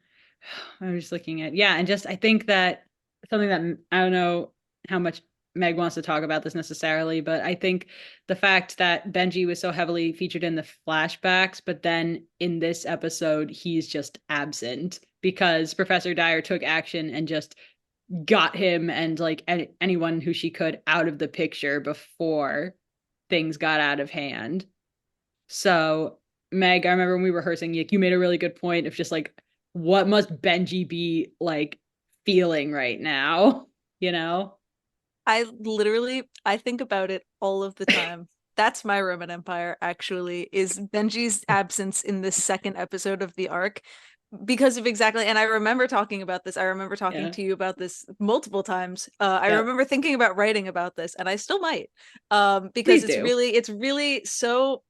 was just looking at yeah, and just I think that something that I don't know how much Meg wants to talk about this necessarily, but I think the fact that Benji was so heavily featured in the flashbacks, but then in this episode he's just absent because Professor Dyer took action and just got him and like anyone who she could out of the picture before things got out of hand. So, Meg, I remember when we were rehearsing, you made a really good point of just like, what must Benji be like feeling right now? You know? I think about it all of the time. That's my Roman Empire, actually, is Benji's absence in this second episode of the arc, because of exactly, and I remember talking about this. I remember talking Yeah. to you about this multiple times. I Yeah. remember thinking about writing about this, and I still might. Because Please do. it's really so,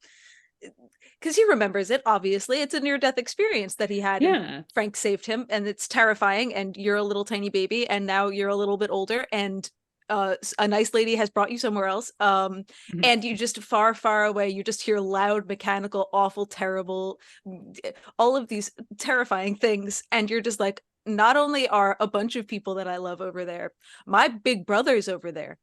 because he remembers it, obviously. It's a near-death experience that he had, and Yeah. Frank saved him, and it's terrifying, and you're a little tiny baby, and now you're a little bit older, and a nice lady has brought you somewhere else, and you just far away, you just hear loud, mechanical, awful, terrible, all of these terrifying things, and you're just like, not only are a bunch of people that I love over there, my big brother's over there,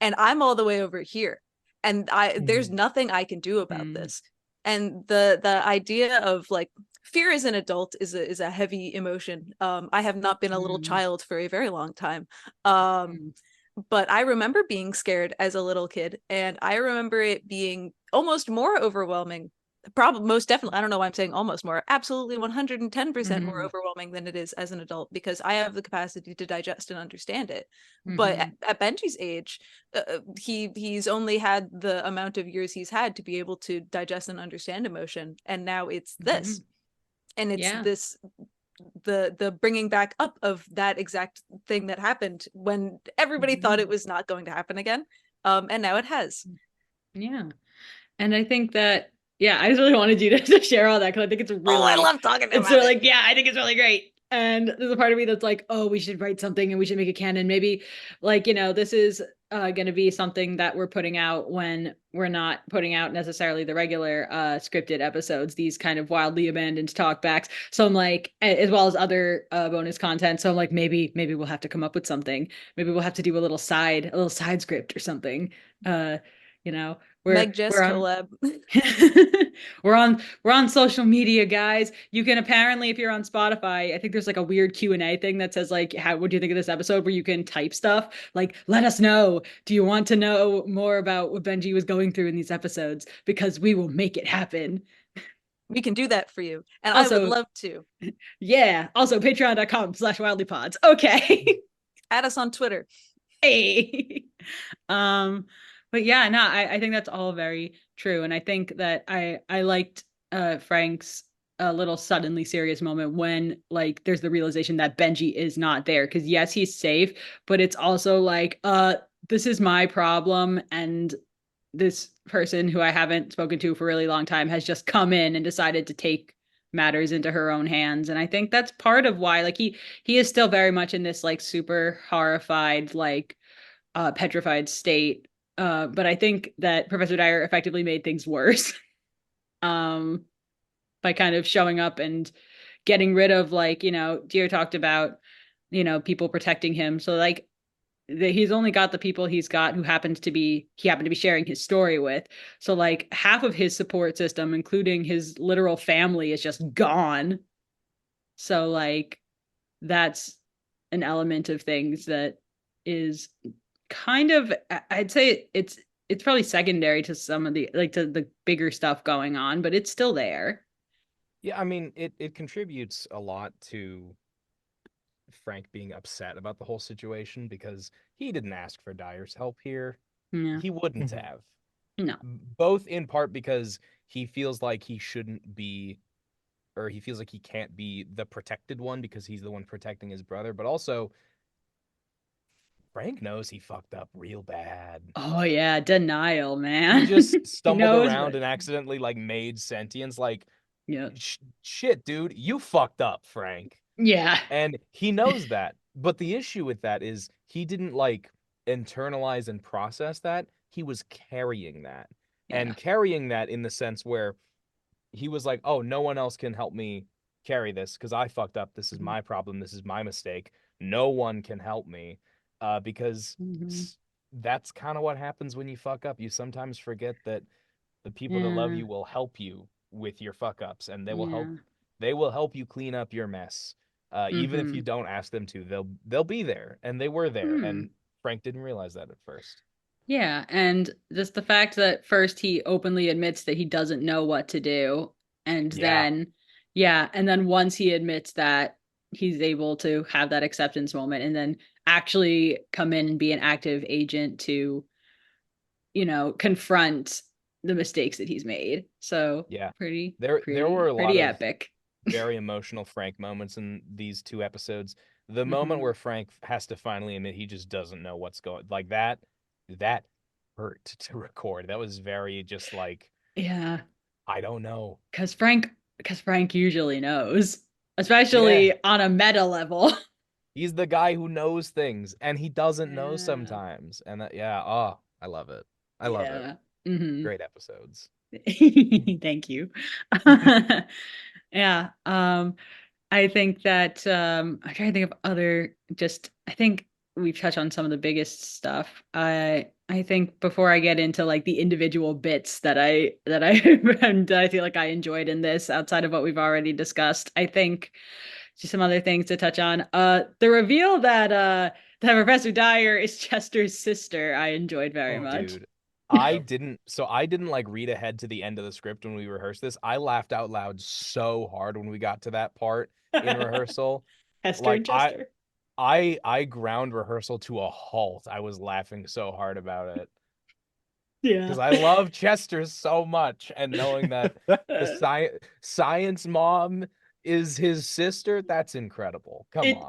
and I'm all the way over here, and there's nothing I can do about Mm. this. And the idea of like fear as an adult is a heavy emotion. I have not been a little child for a very long time. But I remember being scared as a little kid, and I remember it being almost more overwhelming. Probably most definitely, I don't know why I'm saying almost more, absolutely 110% more overwhelming than it is as an adult, because I have the capacity to digest and understand it. But at Benji's age, he's only had the amount of years he's had to be able to digest and understand emotion, and now it's this. And it's this, the bringing back up of that exact thing that happened when everybody thought it was not going to happen again, and now it has. And I think that I just really wanted you to share all that, because I think it's really, I love talking about it. Like, I think it's really great. And there's a part of me that's like, oh, we should write something and we should make it canon. Maybe, like, this is going to be something that we're putting out when we're not putting out necessarily the regular scripted episodes, these kind of wildly abandoned talkbacks. So I'm like, as well as other bonus content. So I'm like, maybe we'll have to come up with something. Maybe we'll have to do a little side script or something. Meg Jess collab. we're on social media, guys. You can apparently, if you're on Spotify, I think there's like a weird Q&A thing that says like, what do you think of this episode, where you can type stuff like, let us know, do you want to know more about what Benji was going through in these episodes, because we will make it happen. We can do that for you, and also, I would love to. Also patreon.com/wildlypods. Okay. Add us on Twitter. Hey. But I think that's all very true. And I think that I liked Frank's little suddenly serious moment when, like, there's the realization that Benji is not there. Because yes, he's safe, but it's also like, this is my problem, and this person who I haven't spoken to for a really long time has just come in and decided to take matters into her own hands. And I think that's part of why, like, he is still very much in this like super horrified, like petrified state. But I think that Professor Dyer effectively made things worse by kind of showing up and getting rid of, like, Dio talked about, people protecting him. So like he's only got the people he's got who he happened to be sharing his story with. So like half of his support system, including his literal family, is just gone. So like that's an element of things that is kind of, I'd say it's probably secondary to some of the, like, to the bigger stuff going on, but it's still there. Yeah, I mean, it contributes a lot to Frank being upset about the whole situation, because he didn't ask for Dyer's help here. He wouldn't have. No. Both in part because he feels like he shouldn't be, or he feels like he can't be the protected one because he's the one protecting his brother, but also Frank knows he fucked up real bad. Oh yeah, denial, man. He just stumbled around and accidentally like made sentience. Like, shit, dude, you fucked up, Frank. Yeah. And he knows that. But the issue with that is he didn't like internalize and process that. He was carrying that. And carrying that in the sense where he was like, oh, no one else can help me carry this because I fucked up. This is my problem. This is my mistake. No one can help me. Because that's kind of what happens when you fuck up. You sometimes forget that the people that love you will help you with your fuck ups, and they will help you clean up your mess. Even if you don't ask them to, they'll be there, and they were there. And Frank didn't realize that at first. Yeah, and just the fact that first he openly admits that he doesn't know what to do, and then once he admits that, he's able to have that acceptance moment, and then actually come in and be an active agent to, confront the mistakes that he's made. So there were a lot of epic, very emotional Frank moments in these two episodes. The moment where Frank has to finally admit he just doesn't know what's going, like that hurt to record. That was very just like, I don't know. Because Frank usually knows, especially on a meta level. He's the guy who knows things, and he doesn't know sometimes. And that, I love it. I love it. Great episodes. Thank you. I think that I'm trying to think of other, I think we've touched on some of the biggest stuff. I think before I get into like the individual bits that I and I feel like I enjoyed in this outside of what we've already discussed, I think just some other things to touch on. The reveal that Professor Dyer is Chester's sister, I enjoyed very Oh, much. dude. I didn't like read ahead to the end of the script when we rehearsed this. I laughed out loud so hard when we got to that part in rehearsal. Hester Like and Chester. I ground rehearsal to a halt. I was laughing so hard about it Yeah. because I love Chester so much, and knowing that the science mom is his sister, that's incredible. Come on.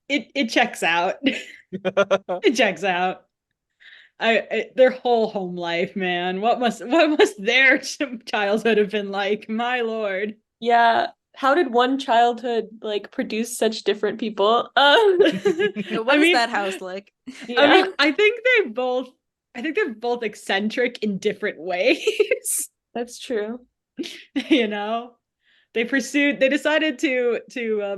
It checks out. It checks out. Their whole home life, man. What must their childhood have been like? My lord. Yeah. How did one childhood like produce such different people? What is that house like? Yeah. I mean, I think they're both eccentric in different ways. That's true. You know, they decided to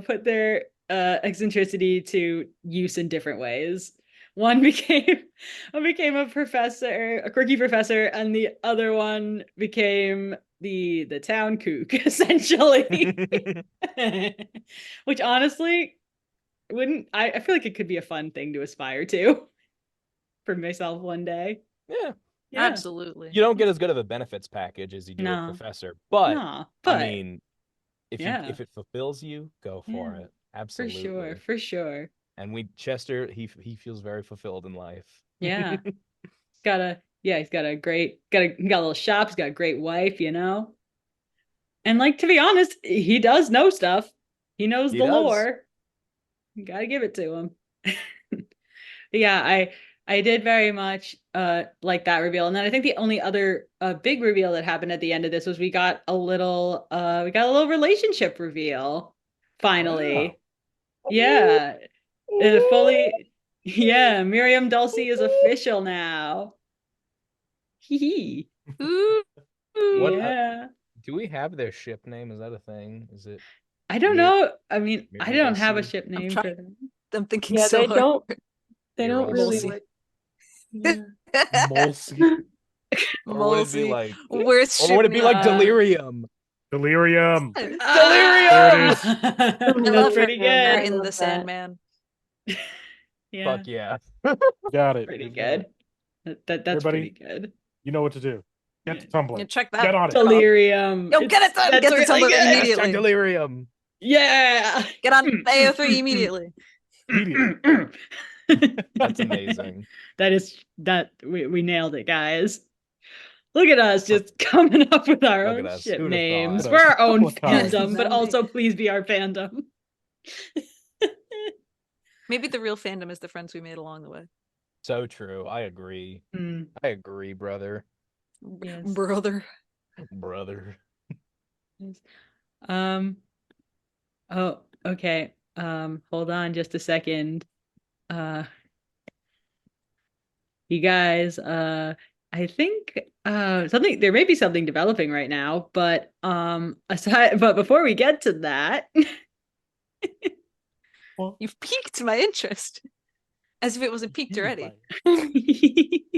put their eccentricity to use in different ways. One became a professor, a quirky professor, and the other one became the town kook, essentially. Which honestly wouldn't I feel like it could be a fun thing to aspire to for myself one day. Yeah. Yeah. Absolutely. You don't get as good of a benefits package as you do No. a professor, but Nah, I but mean, yeah. if it fulfills you, go for Yeah. it. Absolutely. For sure. And Chester, he feels very fulfilled in life. Yeah. He's got a little shop, he's got a great wife, you know. And like to be honest, he does know stuff. He knows He the does. lore. You gotta give it to him. Yeah, I did very much like that reveal. And then I think the only other big reveal that happened at the end of this was we got a little relationship reveal finally. Yeah. Miriam Dulcie is official now. Hee Ooh. What yeah. do we have their ship name? Is that a thing? Is it I don't Mir- know. I mean, I Miriam don't have a Dulcie? ship name trying- for them. I'm thinking Yeah, so they hard. don't really Mulsey. like yeah. Mulsey. Or would it be Mulsey. like Worst or would it be like name. delirium? Delirium. Delirium! There it is. I That's love pretty her good. in love the that. Sandman. Yeah. Fuck yeah. Got it. Pretty We've got it. good. That's Everybody- pretty good. You know what to do. Get to Tumblr. Yeah, check that. Get on it. Delirium. Yo, get it done. That's Get the really Tumblr good. immediately. Hashtag delirium. Yeah. Get on AO3 immediately. That's amazing. We nailed it, guys. Look at us just coming up with our Look own at us. ship Who'd have names. thought? We're our own Couple of times. fandom, but also please be our fandom. Maybe the real fandom is the friends we made along the way. So true. I agree. I agree, brother. Yes. Brother. Brother. Yes. Oh, okay. Hold on just a second. You guys, I think there may be something developing right now, but but before we get to that, You've piqued my interest. As if it wasn't piqued already. the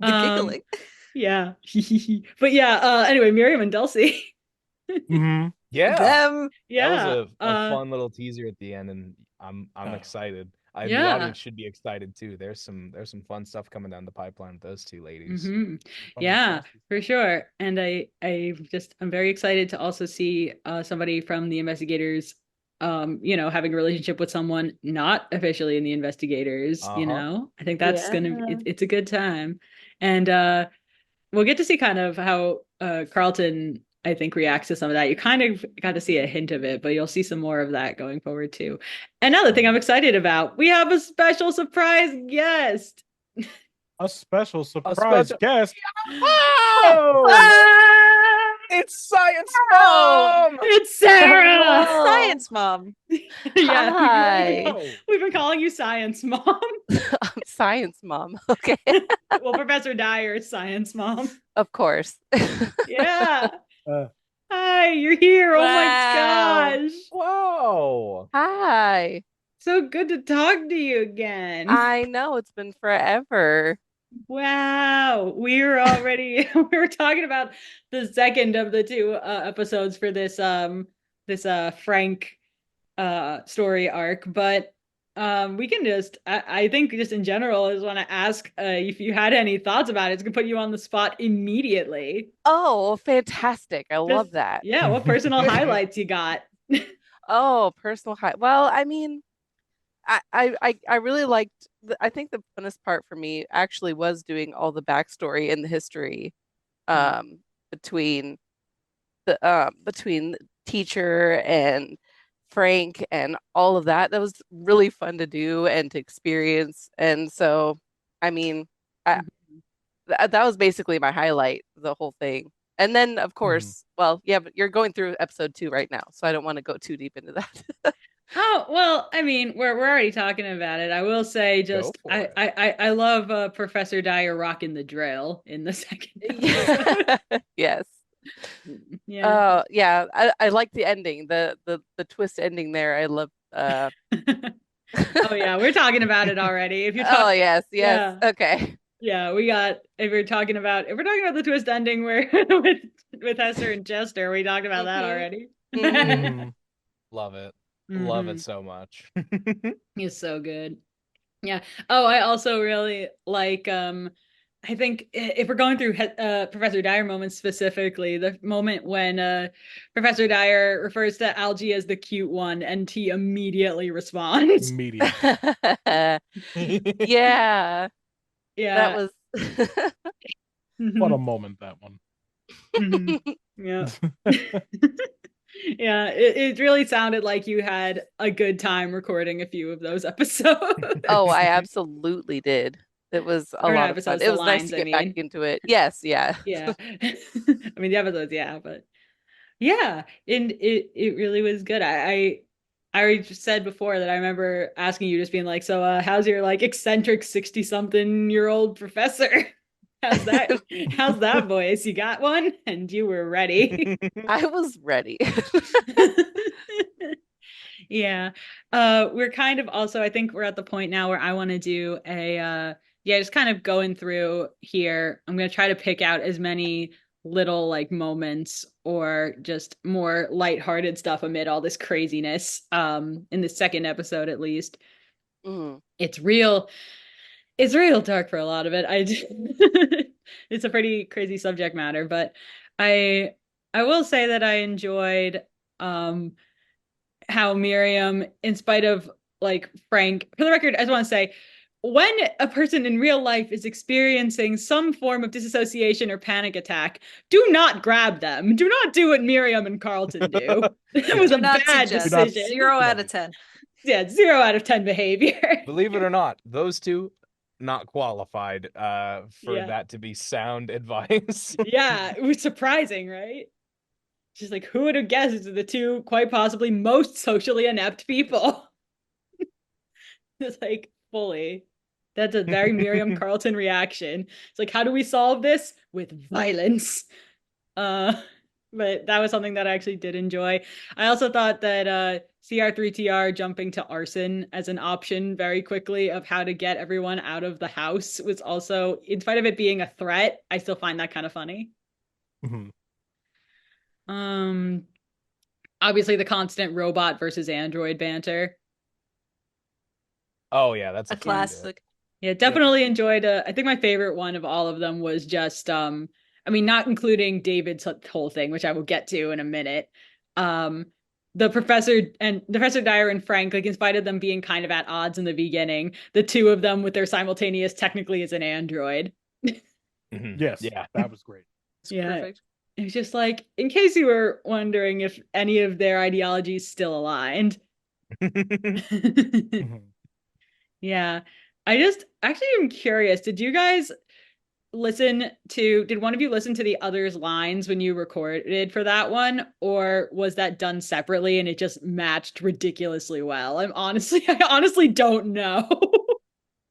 Giggling. Yeah. But yeah, anyway, Miriam and Dulcie. Mm-hmm. Yeah. Them. Yeah. That was a fun little teaser at the end, and I'm excited. The Yeah. audience should be excited too. There's some fun stuff coming down the pipeline with those two ladies. Mhm. Yeah, for sure. And I'm very excited to also see somebody from the investigators having a relationship with someone not officially in the investigators, you know. I think that's it's a good time. And we'll get to see kind of how Carlton, I think, reacts to some of that. You kind of got to see a hint of it, but you'll see some more of that going forward too. Another thing I'm excited about, we have a special surprise guest. A special surprise guest. It's Science Mom! It's Sarah! Science mom. Yeah, Hi. we've been calling you Science Mom. I'm Science Mom. Okay. Well, Professor Dyer is Science Mom. Of course. Yeah. Uh, Hi, you're here. Oh Wow. my gosh. Whoa! Hi. So good to talk to you again. I know it's been forever. Wow, we're already we were talking about the second of the two episodes for this Frank story arc, but we can just I think just in general I just want to ask if you had any thoughts about it. It's gonna put you on the spot immediately. Oh, fantastic. I Just love that. yeah, what personal highlights you got? Oh, personal high. Well, I mean, I really liked I think the funnest part for me actually was doing all the backstory and the history um between between teacher and Frank and all of that. That was really fun to do and to experience. And so, I mean, I, that was basically my highlight, the whole thing. And then, of course, well, yeah, but you're going through episode 2 right now, so I don't want to go too deep into that. Oh, well, I mean, we're already talking about it. I will say Go just for I it. I love Professor Dyer rocking the drill in the second episode. Yeah. Yes. Yeah. Yeah, I like the ending, the twist ending there. I love Oh yeah, we're talking about it already. If you're Oh talking, yes, yes. yeah, Okay. yeah, we got. If we're talking about the twist ending where with Hester and Chester, we talked about that hmm already. hmm Love it. Love it Mhm. so much. He's so good. Yeah. Oh, I also really like I think if we're going through Professor Dyer moments specifically, the moment when Professor Dyer refers to Algie as the cute one and he immediately responds. Immediate. Yeah, that Yeah. was What a Mhm. moment that one. Mhm. Yeah. Yeah, it really sounded like you had a good time recording a few of those episodes. Oh, I absolutely did. It was a Or not lot of fun. episodes, It the was nice lines, to I get back mean. into it. Yes, yeah. Yeah. I mean the episodes, yeah, but yeah, and it really was good. I already just said before that I remember asking you just being like, so how's your like eccentric 60 something year old professor? How's that? How's that voice? You got one? And you were ready. I was ready. Yeah. We're kind of also, I think we're at the point now where I want to do a yeah, just kind of going through here. I'm gonna try to pick out as many little like moments or just more lighthearted stuff amid all this craziness. In the second episode at least. Mm. It's real, it's real dark for a lot of it. It's a pretty crazy subject matter, but I I will say that I enjoyed um how Miriam, in spite of like Frank, for the record, I just want to say, when a person in real life is experiencing some form of disassociation or panic attack, do not grab them. Do not do what Miriam and Carlton do. It was Yeah. a Do not bad suggest. Do not- decision. 0 out of 10. Yeah, 0 out of 10 behavior. Believe it or not, those two not qualified for Yeah. that to be sound advice. Yeah, it was surprising, right? Just like, who would have guessed the two quite possibly most socially inept people? It's like fully. That's a very Miriam Carlton reaction. It's like, how do we solve this? With violence. Uh, but that was something that I actually did enjoy. I also thought that CR3TR jumping to arson as an option very quickly of how to get everyone out of the house was also, in spite of it being a threat, I still find that kind of funny. Mhm. Um, Obviously the constant robot versus android banter. Oh yeah, that's A a fun bit. classic. Yeah, definitely enjoyed I think my favorite one of all of them was just I mean not including David's whole thing, which I will get to in a minute. Um the Professor Dyer and Frank, like in spite of them being kind of at odds in the beginning, the two of them with their simultaneous technically as an android. Yes, Yeah. that was great. It's Yeah. perfect. It was just like, in case you were wondering if any of their ideologies still aligned. Mhm. Yeah. I just actually am curious. Did one of you listen to the other's lines when you recorded for that one? Or was that done separately and it just matched ridiculously well? I honestly don't know.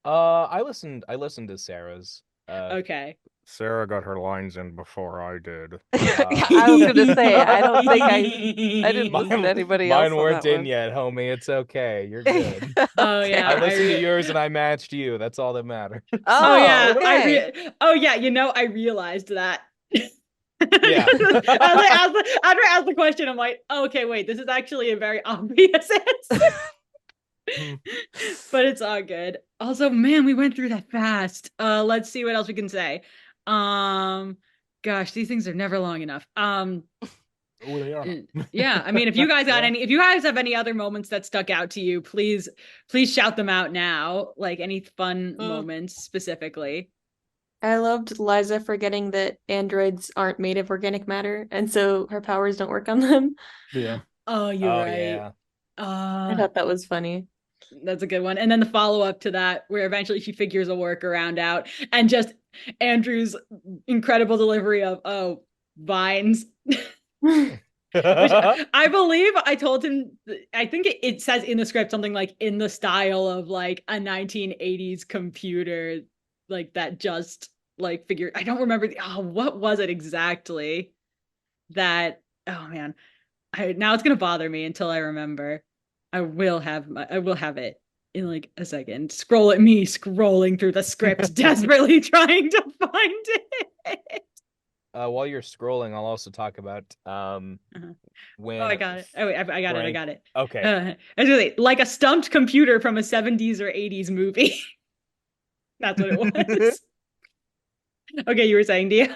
I listened to Sarah's. Okay. Sarah got her lines in before I did. I was gonna say, I don't think I didn't listen to anybody else Mine on weren't that in one. yet, homie. It's okay. You're good. Oh Okay. yeah, I listened to yours and I matched you. That's all that matters. Oh Oh, yeah, okay. oh yeah, I realized that. Yeah. After I asked the question, I'm like, oh, okay, wait, this is actually a very obvious answer. But it's all good. Also, man, we went through that fast. Let's see what else we can say. Gosh, these things are never long enough. Oh, they are. Yeah, I mean, if you guys have any other moments that stuck out to you, please shout them out now. Like any fun moments specifically. I loved Liza forgetting that androids aren't made of organic matter, and so her powers don't work on them. Yeah. Oh, you're Oh, right. yeah. I thought that was funny. That's a good one. And then the follow-up to that, where eventually she figures a workaround out, and just Andrew's incredible delivery of, oh, vines. Which I believe I told him, I think it says in the script something like in the style of like a 1980s computer, like that just like figured, I don't remember what was it exactly that, oh man, now it's gonna bother me until I remember. I will have it in like a second. Scrolling through the script, desperately trying to find it. While you're scrolling, I'll also talk about when Oh, I got it. Oh, wait, I got it. I got it. Okay. I was gonna say, like a stumped computer from a 70s or 80s movie. That's what it was. Okay, you were saying, Dio?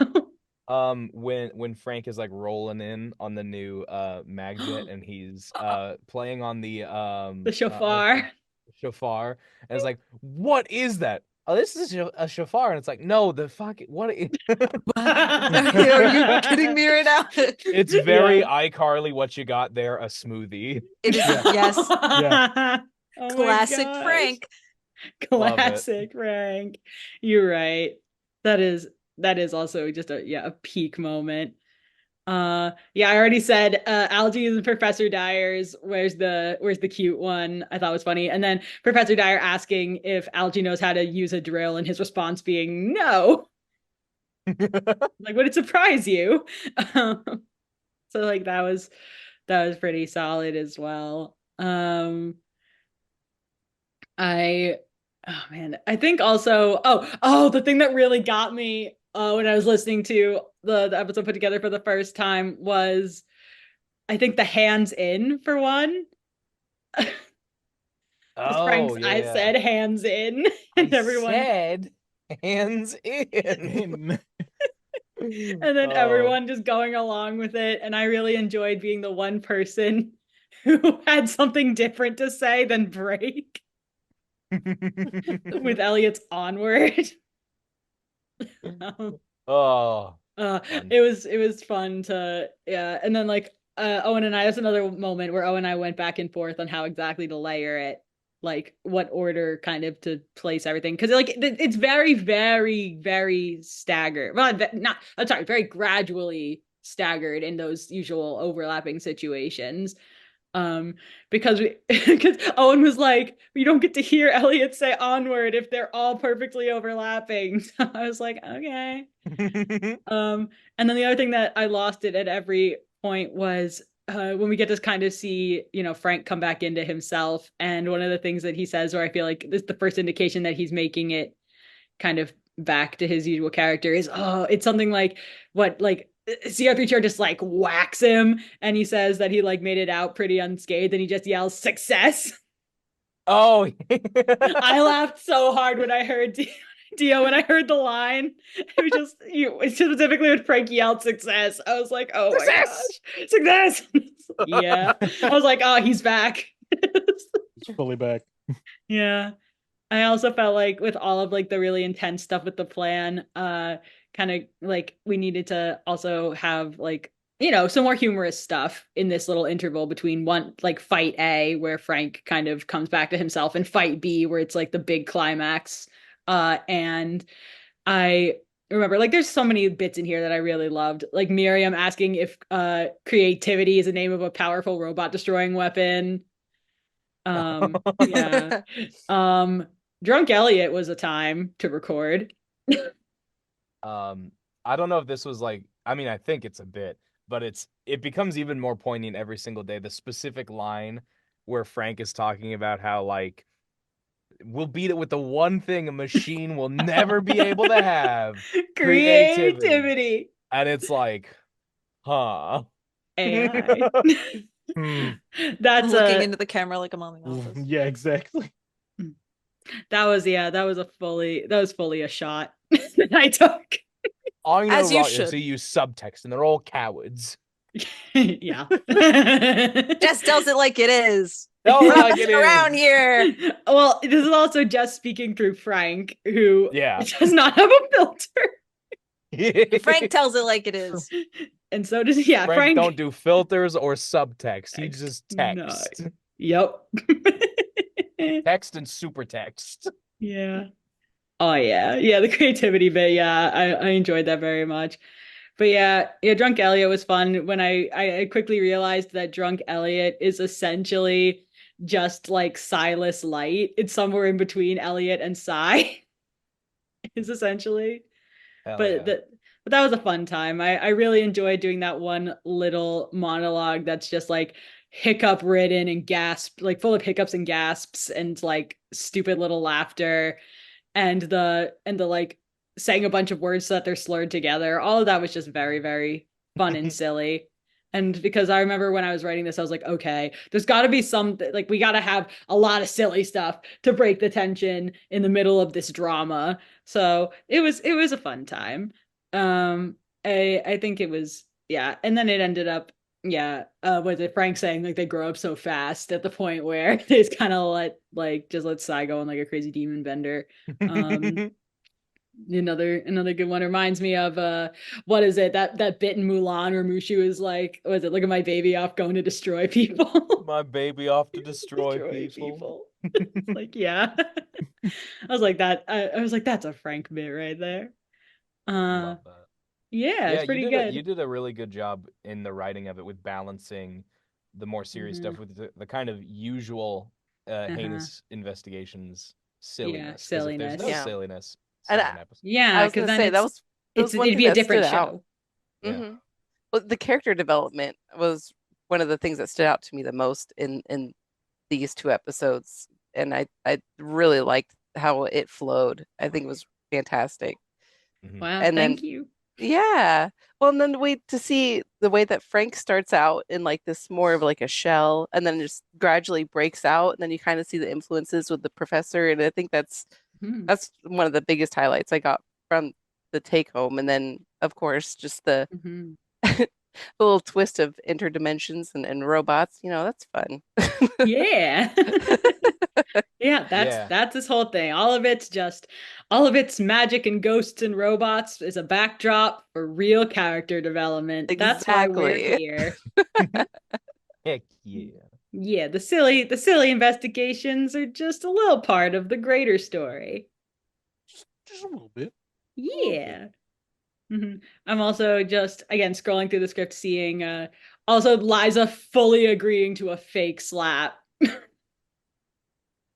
When Frank is like rolling in on the new magjet and he's playing on the The shofar. Shofar, and it's like, what is that? Oh, this is a shofar, and it's like, no, the fuck, what is... Are you kidding me right now? It's very iCarly. What you got there? A smoothie. It is, yes. Yeah. Oh Classic Frank. Classic Frank. You're right. That is also just a peak moment. Yeah, I already said Algae and Professor Dyer's where's the cute one I thought was funny. And then Professor Dyer asking if Algae knows how to use a drill and his response being no. Like, would it surprise you? So like that was pretty solid as well. Oh man, I think also the thing that really got me when I was listening to the episode put together for the first time was, I think, the hands in for one. Oh, I yeah. said hands in, and everyone said hands in. and then everyone just going along with it, and I really enjoyed being the one person who had something different to say than break. With Elliot's onward. It was fun to, yeah. And then like Owen and I, that's another moment where Owen and I went back and forth on how exactly to layer it, like what order kind of to place everything, because like it's very, very, very staggered. Well, not, I'm sorry, very gradually staggered in those usual overlapping situations. Because Owen was like, you don't get to hear Elliot say onward if they're all perfectly overlapping. So I was like, okay. And then the other thing that I lost it at every point was when we get to kind of see, Frank come back into himself. And one of the things that he says, where I feel like this is the first indication that he's making it kind of back to his usual character, is, it's something like what, like, CR3 just like whacks him, and he says that he like made it out pretty unscathed, and he just yells success. Oh, I laughed so hard when I heard Dio, when I heard the line. It was just specifically when Frank yelled success. I was like, oh success! My gosh, success! Yeah, I was like, oh, he's back. He's fully back. Yeah. I also felt like with all of like the really intense stuff with the plan, kind of like we needed to also have like, some more humorous stuff in this little interval between one, like fight A, where Frank kind of comes back to himself, and fight B, where it's like the big climax. And I remember, like, there's so many bits in here that I really loved, like Miriam asking if creativity is the name of a powerful robot destroying weapon. Yeah. Drunk Elliot was a time to record. I don't know if this was like, I mean, I think it's a bit, but it becomes even more poignant every single day. The specific line where Frank is talking about how like we'll beat it with the one thing a machine will never be able to have, creativity. Creativity. And it's like, huh. AI. Hmm. That's Looking into the camera like I'm on the office. Yeah, exactly. that was fully a shot that I took. I know As you Rotters should. who use subtext and they're all cowards. Yeah. Jess tells it like it is. Tell it like it Around is. here. Well, this is also just speaking through Frank, who Yeah. does not have a filter. Frank tells it like it is. And so does Frank don't do filters or subtext. He just No. text. Yep. Text and super text. Yeah. Oh yeah. Yeah, the creativity bit, yeah. I enjoyed that very much. But yeah, Drunk Elliot was fun when I quickly realized that Drunk Elliot is essentially just like Silas Light. It's somewhere in between Elliot and Cy. Is essentially. Hell But yeah. but that was a fun time. I really enjoyed doing that one little monologue that's just like hiccup ridden and gasp, like full of hiccups and gasps and like stupid little laughter and the like saying a bunch of words so that they're slurred together. All of that was just very, very fun and silly. And because I remember when I was writing this, I was like, okay, there's got to be some, like, we got to have a lot of silly stuff to break the tension in the middle of this drama. So it was a fun time. I think it was, yeah. And then it ended up, yeah, was it Frank saying like they grow up so fast at the point where they just kind of just let Cy go on like a crazy demon bender. Another good one reminds me of what is it, that bit in Mulan where Mushu is like, was it, look at my baby off going to destroy people. My baby off to destroy people. It's like, yeah. I was like that. I was like, that's a Frank bit right there. Love that. Yeah, it's pretty good. You did a really good job in the writing of it with balancing the more serious stuff with the kind of usual heinous investigations silliness. 'Cause if there's no Yeah. silliness, it's And not an episode. Yeah, I was because gonna then say that was one it'd thing be a that different stood out. show. Yeah. Well, the character development was one of the things that stood out to me the most in these two episodes, and I really liked how it flowed. I think it was fantastic. Wow, And thank then you. yeah, well, and then wait to see the way that Frank starts out in like this more of like a shell, and then just gradually breaks out, and then you kind of see the influences with the professor, and I think that's one of the biggest highlights I got from the take home. And then of course just the the little twist of interdimensions and robots, that's fun. Yeah. Yeah, that's this whole thing. All of it's magic and ghosts and robots is a backdrop for real character development. That's why we're Exactly. here. Heck yeah. Yeah, the silly investigations are just a little part of the greater story. Just a little bit. Yeah. I'm also just again scrolling through the script, seeing also Liza fully agreeing to a fake slap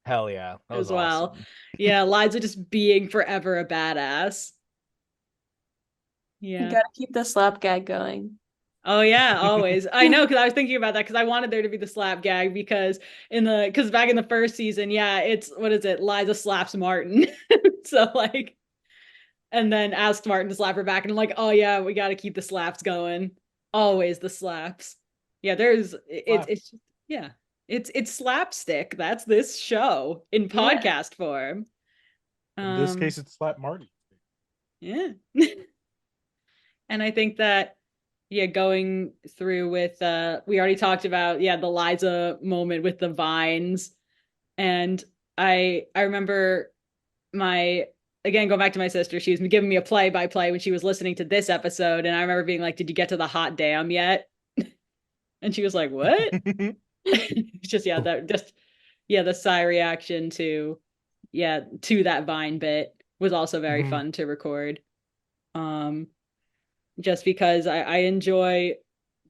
Hell yeah. That was as well. awesome. Yeah, Liza just being forever a badass. You Yeah. gotta keep the slap gag going. Oh yeah, always. I know, because I was thinking about that because I wanted there to be the slap gag because back in the first season, yeah, it's what is it? Liza slaps Martin. So like, and then asks Martin to slap her back, and I'm like, oh yeah, we got to keep the slaps going. Always the slaps. Yeah, it's yeah, it's slapstick. That's this show in podcast form. In this case, it's slap Marty. Yeah. And I think that, yeah, going through with we already talked about, yeah, the Liza moment with the vines. And I remember again, going back to my sister, she was giving me a play-by-play when she was listening to this episode, and I remember being like, did you get to the hot damn yet? And she was like, what? Just the Psy reaction to that vine bit was also very fun to record. Just because I enjoy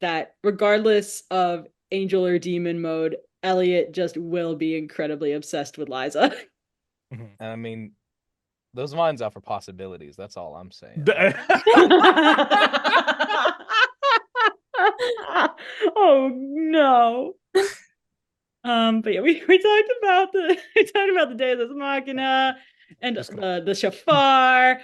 that regardless of angel or demon mode, Elliot just will be incredibly obsessed with Liza. I mean, Those minds offer possibilities. That's all I'm saying. Oh no. But yeah, we talked about the Deus Ex Machina and the shafar.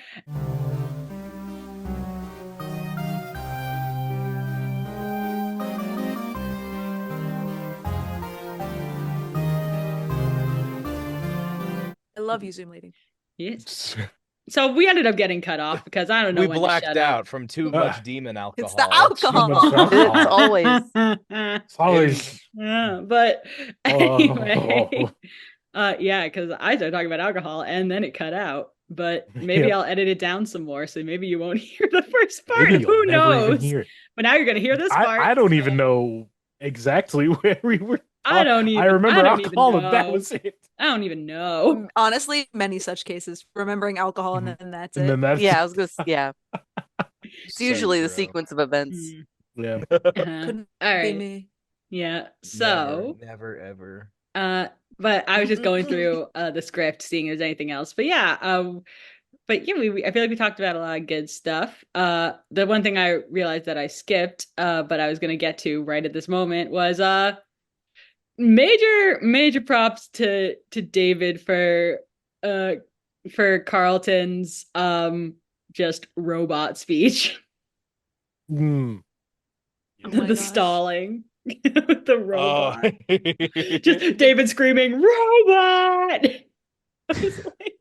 I love you, Zoom lady. Yes. So we ended up getting cut off because I don't know We when blacked to shut out up. from too much demon alcohol. It's the alcohol. It's always. It's always. Yeah, but anyway, yeah, because I started talking about alcohol and then it cut out. But maybe I'll edit it down some more, so maybe you won't hear the first part. Maybe Who you'll never even knows? hear it. But now you're gonna hear this part. I don't even know exactly where we were. I remember don't alcohol, even and that know. was it. I don't even know. Honestly, many such cases. Remembering alcohol and then that's And it. then that's Yeah, I was gonna. Yeah, it's So usually the true. sequence of events. yeah. Couldn't All be right. me. Yeah. So never ever. but I was just going through the script, seeing if there's anything else. But yeah, I feel like we talked about a lot of good stuff. The one thing I realized that I skipped, but I was gonna get to right at this moment was major props to David for Carlton's just robot speech. Mm. Oh my The gosh. stalling with the robot. Oh. Just David screaming, robot! I was like,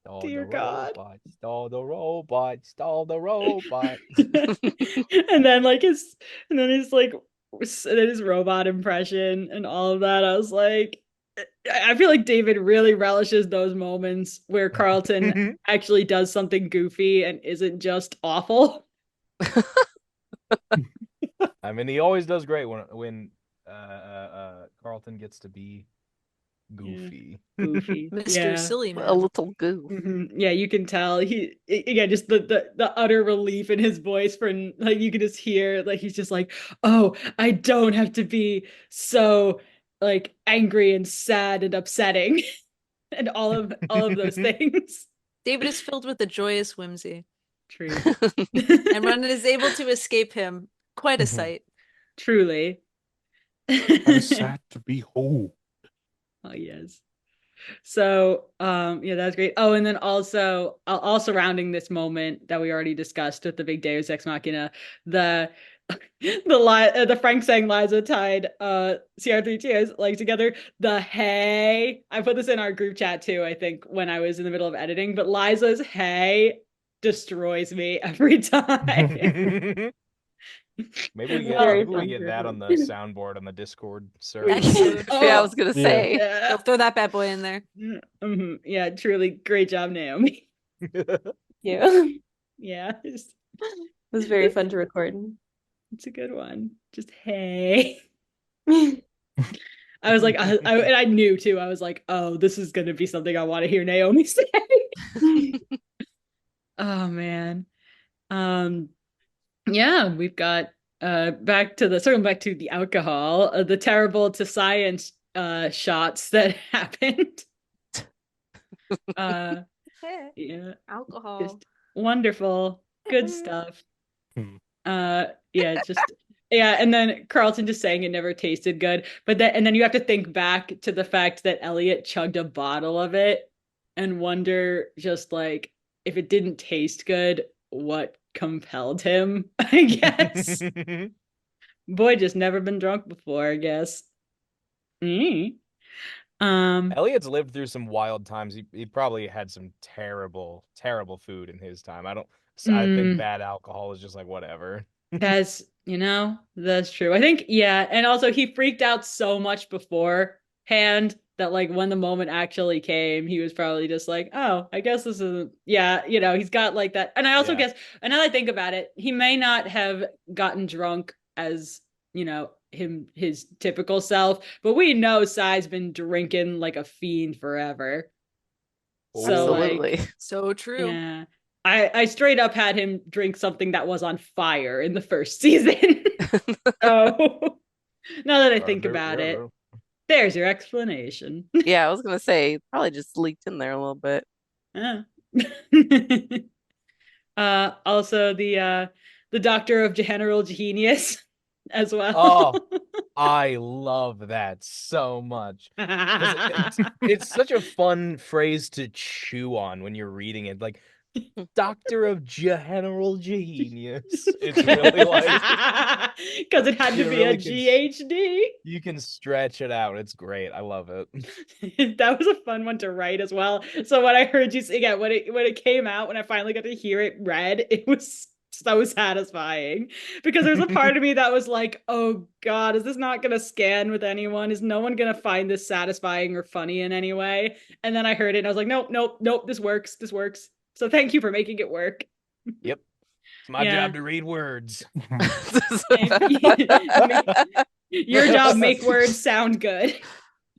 Stall dear the God. robot, stall the robot, stall the robot. and then his robot impression and all of that. I was like, I feel like David really relishes those moments where Carlton actually does something goofy and isn't just awful. I mean, he always does great when Carlton gets to be goofy. Goofy. Mr. Yeah. Silly Man. A little goo. Yeah, you can tell just the utter relief in his voice for like you can just hear like he's just like, oh, I don't have to be so like angry and sad and upsetting and all of those things. David is filled with a joyous whimsy. True. And when it is able to escape him, quite a sight. Truly. I'm sad to behold. Oh yes. So yeah, that's great. Oh, and then also all surrounding this moment that we already discussed with the big Deus Ex Machina, the Frank saying Liza tied CR3 like together. The hey, I put this in our group chat too, I think, when I was in the middle of editing, but Liza's hey destroys me every time. Maybe we get that on the soundboard on the Discord server. Yeah, I was gonna say. Yeah. Throw that bad boy in there. Yeah, truly great job, Naomi. Yeah. Yeah, it was very fun to record. It's a good one. Just hey. I was like, and I knew too. I was like, oh, this is gonna be something I want to hear Naomi say. Oh man. Yeah, we've got circling back to the alcohol, the terrible to science shots that happened. Yeah, alcohol. just wonderful, good stuff. Yeah, just yeah, and then Carlton just saying it never tasted good, but then you have to think back to the fact that Elliot chugged a bottle of it and wonder just like if it didn't taste good, what compelled him, I guess. Boy, just never been drunk before, I guess. Elliot's lived through some wild times. He probably had some terrible food in his time. I think bad alcohol is just like whatever. That's true. I think, yeah, and also he freaked out so much beforehand that like when the moment actually came, he was probably just like, oh, I guess this isn't, he's got like that. And I also guess, and now that I think about it, he may not have gotten drunk as, his typical self, but we know Sai's been drinking like a fiend forever. So absolutely. So true. Yeah. I straight up had him drink something that was on fire in the first season. So now that I think about it, there's your explanation. Yeah, I was gonna say probably just leaked in there a little bit. Also the Doctor of General Genius as well. Oh, I love that so much. 'Cause it's such a fun phrase to chew on when you're reading it. Like, Doctor of General Genius. It's really like because it had to you be really a can GHD. you can stretch it out. It's great. I love it. That was a fun one to write as well. So when I heard you sing it, when it came out, when I finally got to hear it read, it was so satisfying because there was a part of me that was like, oh God, is this not gonna scan with anyone? Is no one gonna find this satisfying or funny in any way? And then I heard it and I was like, nope, nope, nope, this works. This works. So thank you for making it work. Yep. It's my Yeah. job to read words. Your job, make words sound good.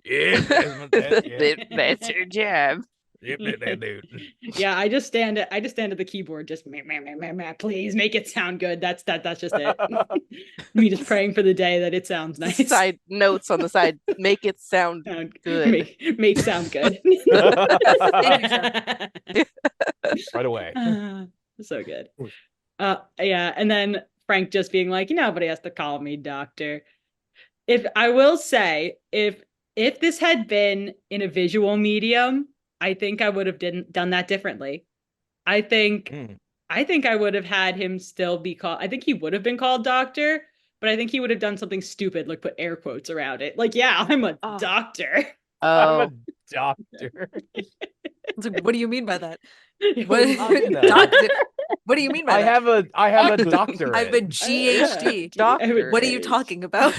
Yeah, That's your job. dude. Yeah, I just stand at the keyboard, just meh, meh, meh, meh, meh, please make it sound good. That's just it. Me just praying for the day that it sounds nice. Side notes on the side. Make it sound good. Make sound good. Right away. So good. Yeah, and then Frank just being like, nobody has to call me doctor. If I will say, if this had been in a visual medium, I think I would have done that differently. I think I would have had him still be called. I think he would have been called doctor, but I think he would have done something stupid, like put air quotes around it. Like, yeah, I'm a doctor. I'm a doctor. It's like, what do you mean by that? Doctor. What do you mean by that? I have a doctorate. I have a GHD. Doctor. What are you talking about?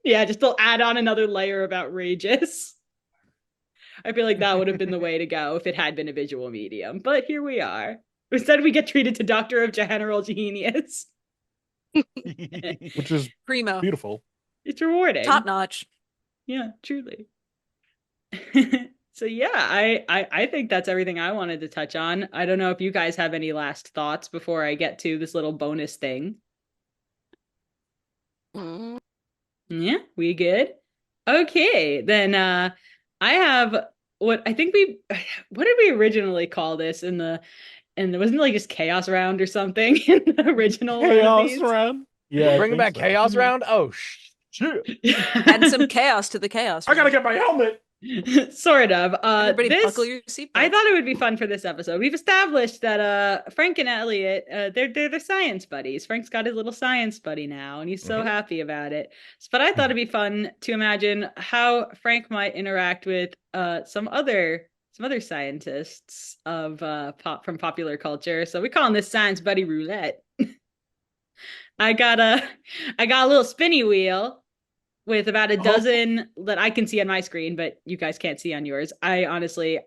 Yeah, just they'll add on another layer of outrageous. I feel like that would have been the way to go if it had been a visual medium. But here we are. Instead, we get treated to Doctor of General Genius. Which is Primo. beautiful. It's rewarding. Top notch. Yeah, truly. So yeah, I think that's everything I wanted to touch on. I don't know if you guys have any last thoughts before I get to this little bonus thing. Yeah, we good? Okay, then I have what I think what did we originally call this in the wasn't it like just chaos round or something in the original Chaos round? Yeah. Bring back chaos round? Oh shit. Add some chaos to the chaos. I gotta get my helmet. Sort of. Everybody buckle your seatbelts. I thought it would be fun for this episode. We've established that Frank and Elliot, they're the science buddies. Frank's got his little science buddy now, and he's so happy about it. But I thought it'd be fun to imagine how Frank might interact with some other scientists of from popular culture. So we call this Science Buddy Roulette. I got a little spinny wheel with about a dozen that I can see on my screen, but you guys can't see on yours. I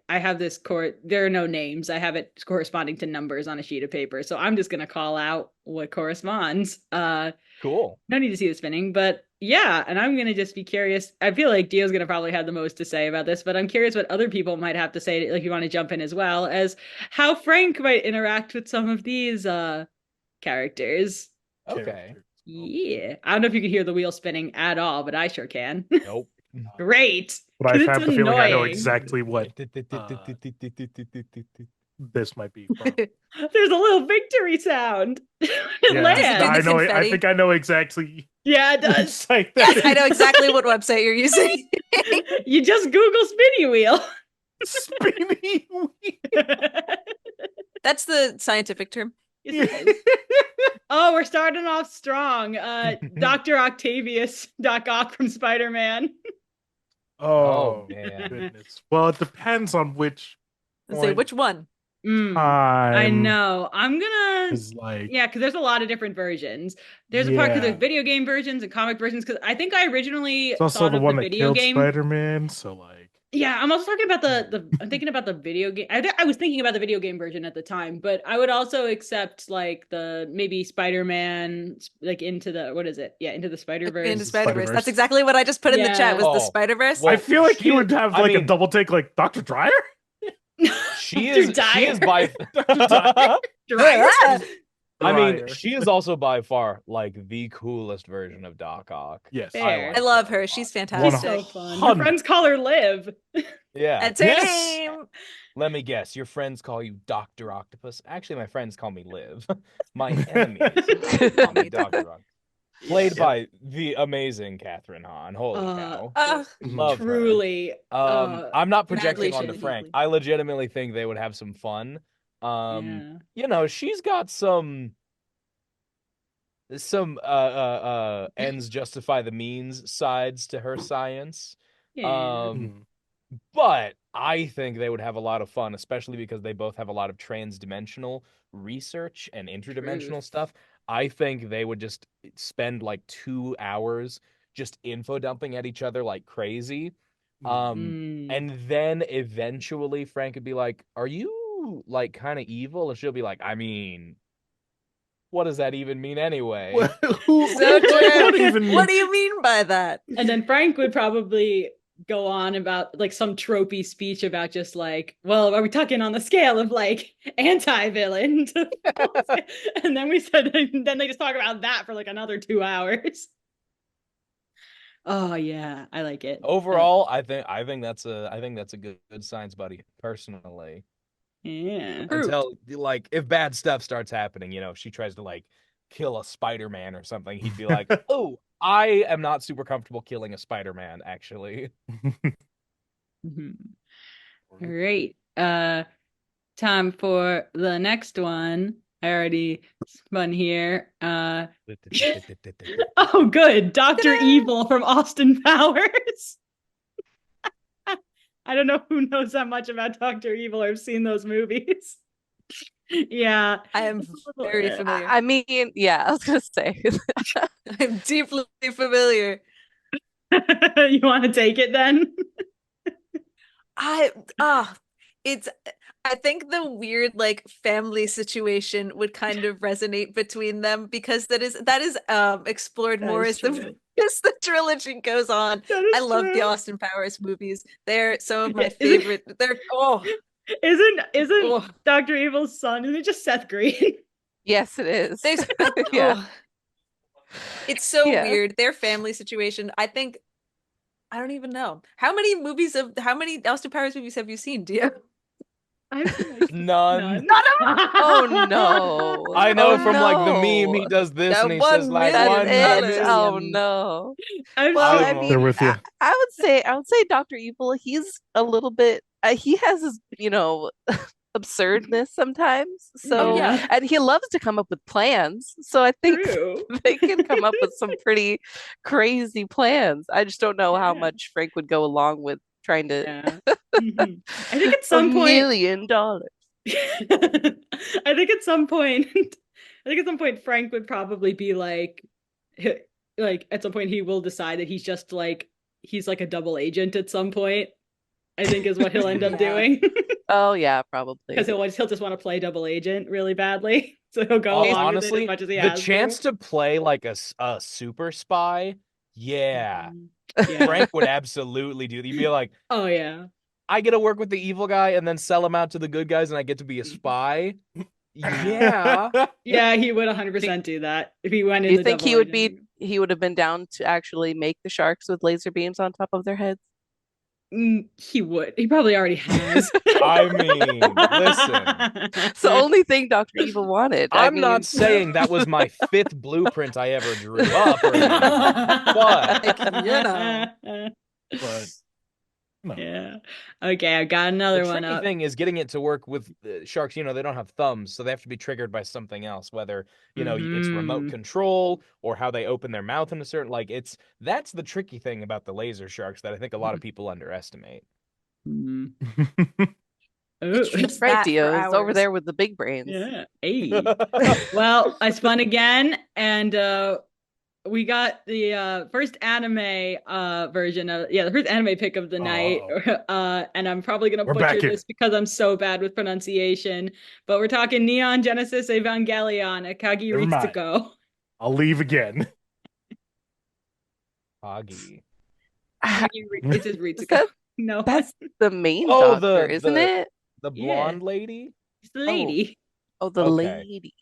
have this there are no names. I have it corresponding to numbers on a sheet of paper. So I'm just going to call out what corresponds. Cool. No need to see the spinning, but yeah. And I'm going to just be curious. I feel like Dio's going to probably have the most to say about this, but I'm curious what other people might have to say. Like, you want to jump in as well as how Frank might interact with some of these characters. Okay. Yeah. I don't know if you can hear the wheel spinning at all, but I sure can. Nope. Great. But I It's have the feeling I know annoying. exactly what this might be from. There's a little victory sound. It Yeah, lands. I know. I confetti. think I know exactly. Yeah, it does. It's like Yes, that. I know exactly what website you're using. You just Google spinny wheel. Spinny wheel. That's the scientific term. Yes, it is. Oh, we're starting off strong. Dr. Octavius, Doc Ock from Spider-Man. Oh, man. goodness. Well, it depends on which Let's say point which one. Mm, time. I know. I'm gonna. Is like, Yeah, because there's a lot of different versions. There's a part because there's video game versions and comic versions. Because I think I originally it's also thought the of one the that video killed game. Spider-Man. So like, Yeah, I'm also talking about the I'm thinking about the video game. I was thinking about the video game version at the time, but I would also accept like the maybe Spider-Man, like into the what is it? Yeah, into the Spider-Verse. Into Spider-Verse. Spider-Verse. That's exactly what I just put in the chat was the Oh, Spider-Verse. well, I feel like she you would is- have I like a mean- double take, like Dr. Dryer. She is by Dryer. I mean, Ryer. she is also by far like the coolest version of Doc Ock. Yes. Fair. I love her a her. She's lot. She's fantastic. so fun. Her 100. friends call her Liv. Yeah. That's her Yes. name. Let me guess. Your friends call you Dr. Octopus. Actually, my friends call me Liv. My enemies call me Dr. Octopus. Played by the amazing Catherine Hahn. Holy cow. Love her. Truly. I'm not projecting onto Congratulations. Frank. I legitimately think they would have some fun. Yeah. You know, she's got some ends justify the means sides to her science. Yeah. But I think they would have a lot of fun, especially because they both have a lot of trans-dimensional research and interdimensional Truth. stuff. I think they would just spend like 2 hours just info dumping at each other like crazy. And then eventually Frank would be like, "Are you like kind of evil?" And she'll be like, "I mean, what does that even mean anyway?" So What true. even- What do you mean by that? And then Frank would probably go on about like some tropey speech about just like, well, are we talking on the scale of like anti-villain? And then then they just talk about that for like another 2 hours. Oh yeah, I like it. Overall, I think that's a good science buddy, personally. Yeah. Until like if bad stuff starts happening, you know, if she tries to like kill a Spider-Man or something, he'd be like, "Oh, I am not super comfortable killing a Spider-Man, actually." Mhm. All right. Time for the next one. I already spun here. Oh, good. Dr. Evil from Austin Powers. I don't know who knows that much about Dr. Evil or have seen those movies. Yeah. I am very familiar. I mean, yeah, I was gonna say. I'm deeply familiar. You want to take it then? I think the weird like family situation would kind of resonate between them because that is explored That more is as the true. as the trilogy goes on. That is I love the true. Austin Powers movies. They're some of my Isn't- favorite. They're Isn't Oh. Dr. Evil's son? Isn't it just Seth Green? Yes, it is. there's Yeah. It's so Yeah. weird. Their family situation. I think I don't even know. How many Austin Powers movies have you seen, Dio? I've seen like None. Oh no. I know Oh, from like the meme, he no. does this That and he $1 says like million. That's it. $1 Oh million. no. I've Well, seen- I They're mean, with you. I would say Dr. Evil, he's a little bit he has his, absurdness sometimes. So Yeah. and he loves to come up with plans. So I think True. they can come up with some pretty crazy plans. I just don't know how Yeah. much Frank would go along with trying to Yeah. Mhm. I think at $1 some point million. I think at some point Frank would probably be like at some point he will decide that he's just like he's like a double agent at some point. I think is what he'll end up Yeah. doing. Oh yeah, probably. Because he'll just want to play double agent really badly. So he'll go along with it Honestly, as much as he the has chance to play like a super spy, yeah, Yeah. Frank would absolutely do. He'd be like, Oh yeah. I get to work with the evil guy and then sell him out to the good guys, and I get to be a spy. Yeah. Yeah, he would 100% do that if he went Do in you the think double agent. he would have been down to actually make the sharks with laser beams on top of their heads? He would. He probably already has. I mean, listen. It's the only thing Dr. Evil wanted. I'm not saying that was my 5th blueprint I ever drew up or anything, but But no. Yeah. Okay, I got another the one tricky up. thing is getting it to work with sharks. They don't have thumbs, so they have to be triggered by something else, whether it's remote Mhm. control or how they open their mouth in a certain that's the tricky thing about the laser sharks that I think a lot of people underestimate. Mhm. It's Ooh. just Right, that for Dio is over hours. there with the big brains. Yeah. Hey. Well, I spun again, and we got the first anime version of the first anime pick of the night. And I'm probably gonna We're back butcher here. this because I'm so bad with pronunciation. But we're talking Neon Genesis Evangelion Akagi Never mind. Ritsuko. I'll leave again. Hoggy. It says Ritsuko. That- No, That's the main Oh, doctor, isn't it? The Yeah. blonde lady? it's the lady. Oh, the Okay. lady.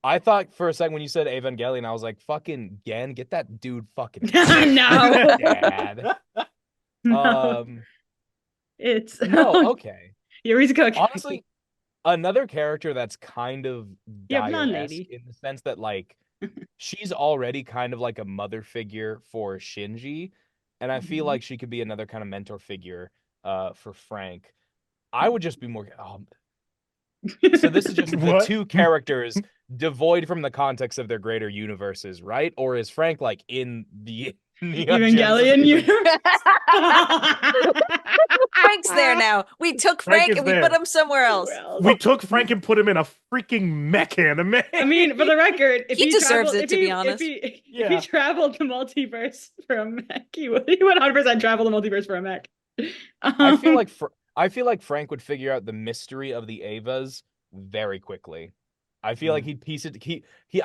I thought for a second when you said Evangelion, I was like, fucking Gen, get that dude fucking No. dad. No. It's No, okay. Yurizuka. Honestly, another character that's kind of Yep, dire-esque non-lady. in the sense that like she's already kind of like a mother figure for Shinji, and I feel Mhm. like she could be another kind of mentor figure for Frank. I would just be more so this is just the What? two characters devoid from the context of their greater universes, right? Or is Frank like in the Neon Genesis Evangelion even- universe. Frank's there now. We took Frank Frank is and we there. put him somewhere else. We took Frank and put him in a freaking mech anime. I mean, for the record, if He he deserves traveled, it, if to he, be honest. if Yeah. he traveled the multiverse for a mech, he would 100% travel the multiverse for a mech. I feel like Frank would figure out the mystery of the Avas very quickly. I feel like he'd piece it.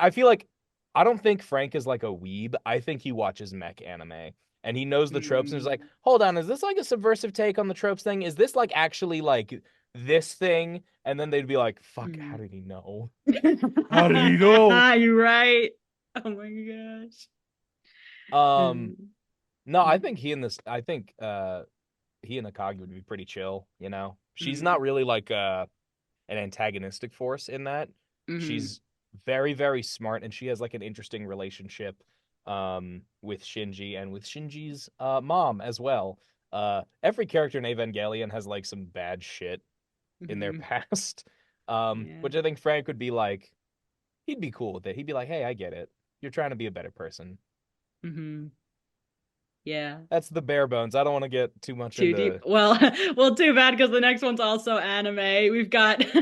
I feel like I don't think Frank is like a weeb. I think he watches mech anime and he knows the tropes and is like, hold on, is this like a subversive take on the tropes thing? Is this like actually like this thing? And then they'd be like, fuck, how did he know? How did he know? You're right. Oh my gosh. No, I think he and Akagi would be pretty chill, you know? She's not really like an antagonistic force in that. She's very, very smart, and she has like an interesting relationship with Shinji and with Shinji's mom as well. Every character in Evangelion has like some bad shit in their past. Which I think Frank would be like, he'd be cool with it. He'd be like, hey, I get it. You're trying to be a better person. Yeah. That's the bare bones. I don't want to get too much Too into deep. Well, too bad because the next one's also anime. We've got Mei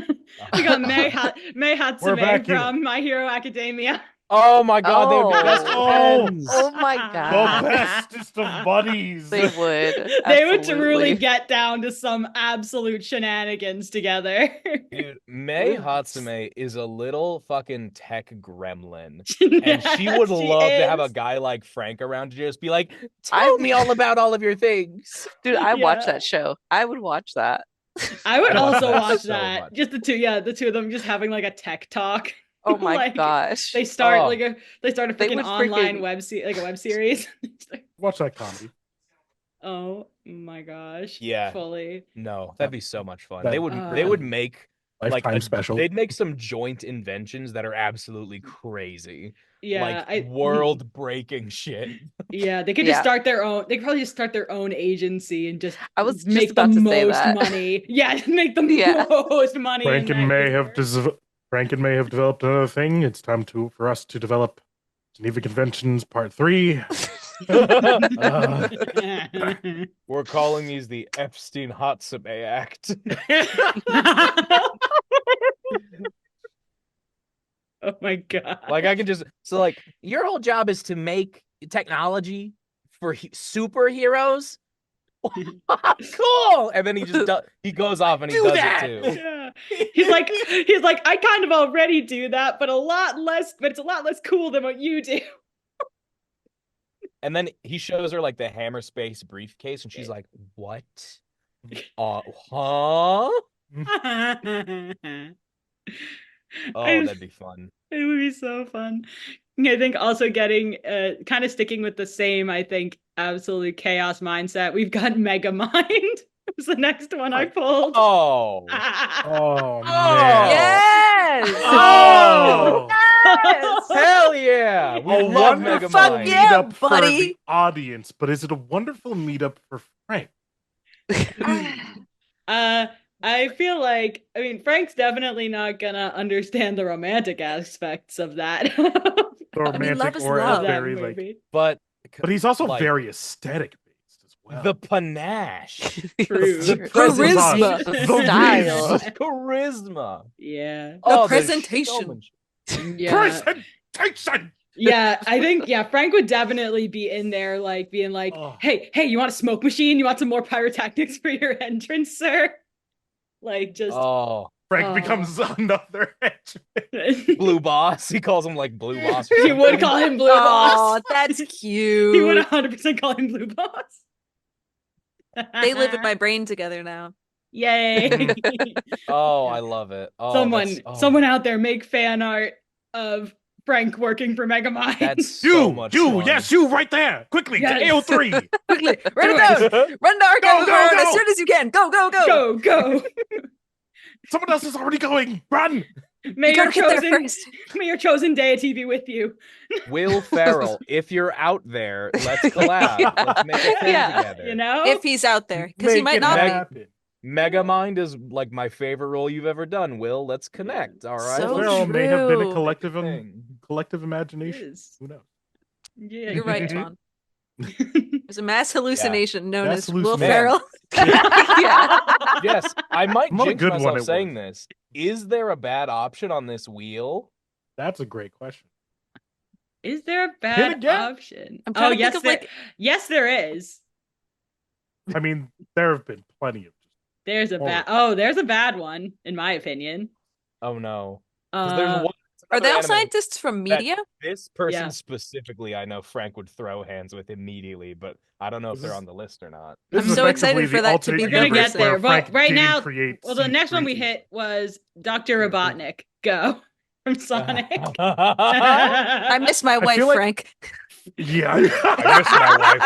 We're back Hatsume here. from My Hero Academia. Oh my god, they would be best Oh. friends. Oh my The god. bestest of buddies. They would. They would truly Absolutely. get down to some absolute shenanigans together. Dude, Mei Hatsume is a little fucking tech gremlin. And she would love to have a guy like Frank around to just be like, tell me all about all of your things. Dude, I watch Yeah. that show. I would watch that. I would I watch also that watch so that. much. Just the two of them just having like a tech talk. Oh my Like, gosh. They start Oh. a They freaking would online freaking- web series. Watch that comedy. Oh my gosh. Yeah. Fully. No, that'd be so much fun. That- They would make like Lifetime special. They'd make some joint inventions that are absolutely crazy. Yeah. Like world breaking shit. Yeah, they could just start their own. They could probably just start their own agency and just I was just make about the to say most that. money. Yeah, make the Yeah. most money. Frank in and that May have universe. Frank and May have developed another thing. It's time for us to develop Geneva Conventions Part 3. We're calling these the Epstein Hatsume Act. Oh my god! Like I can just like your whole job is to make technology for superheroes. Cool. And then he just he goes off and he does it too. Yeah. He's like I kind of already do that, but it's a lot less cool than what you do. And then he shows her like the hammer space briefcase, and she's like, "What? Huh? Oh, that'd be fun." It would be so fun. I think also getting kind of sticking with the same, I think, absolute chaos mindset. We've got Megamind. It was the next one I pulled. Oh. Oh, man. Yes! Oh! Yes! Hell yeah! We A love wonderful Megamind. yeah, meetup for buddy. the audience, but is it a wonderful meetup for Frank? I feel like, I mean, Frank's definitely not gonna understand the romantic aspects of that. The romantic love is or love. that very like, movie. But but he's also like, very aesthetic based as well. the panache, True. The Charisma. the Style. reason. charisma. Yeah. There's presentation. so much- Yeah. Presentation. Yeah, I think Frank would definitely be in there like being like, Oh. hey, you want a smoke machine? You want some more pyrotechnics for your entrance, sir? Like just Oh, Frank becomes another Blue Boss. He calls him like Blue Boss. He would call him Blue Oh, Boss. that's He would cute. 100% call him Blue Boss. They live in my brain together now. Yay. Oh, I love it. Oh, Someone out there make fan art of Frank working for Megamind. That's so much fun. Yes, you right there. Quickly, Yes. to AO3. Quickly, write it down. Run to Archive Go, of Horror go. as soon as you can. Go, go, go. Go. Someone else is already going. Run. May You your gotta get there chosen, first. may your chosen deity be with you. Will Ferrell, if you're out there, let's collab. Yeah. Let's make a thing Yeah. together. You know? If he's out there, because he Make might it not be. happen. Megamind is like my favorite role you've ever done. Will, let's connect. All right. So Well, may have been a true. collective Thing. imagination. Yes. Who knows? Yeah. You're right, Toan. There's a mass hallucination known Mass as Will hallucination. Ferrell. Yeah. Yes, I might Not a jinx good one myself at saying work. this. Is there a bad option on this wheel? That's a great question. Is there a bad again. option? I'm trying to yes, think of there, like yes, there is. I mean, there have been plenty of. There's a Oh. bad. Oh, there's a bad one, in my opinion. Oh no. 'Cause there's one. are they all another anime scientists from that- media? This person Yeah. specifically, I know Frank would throw hands with immediately, but I don't know if This they're is- on the list or not. This I'm is so excited effectively for the that to alternate be We're gonna universe get there, where but Frank right didn't now, create well, the next one we C3. hit was Dr. Robotnik. Go from Sonic. I miss my wife, feel like- Frank. Yeah, I miss my wife,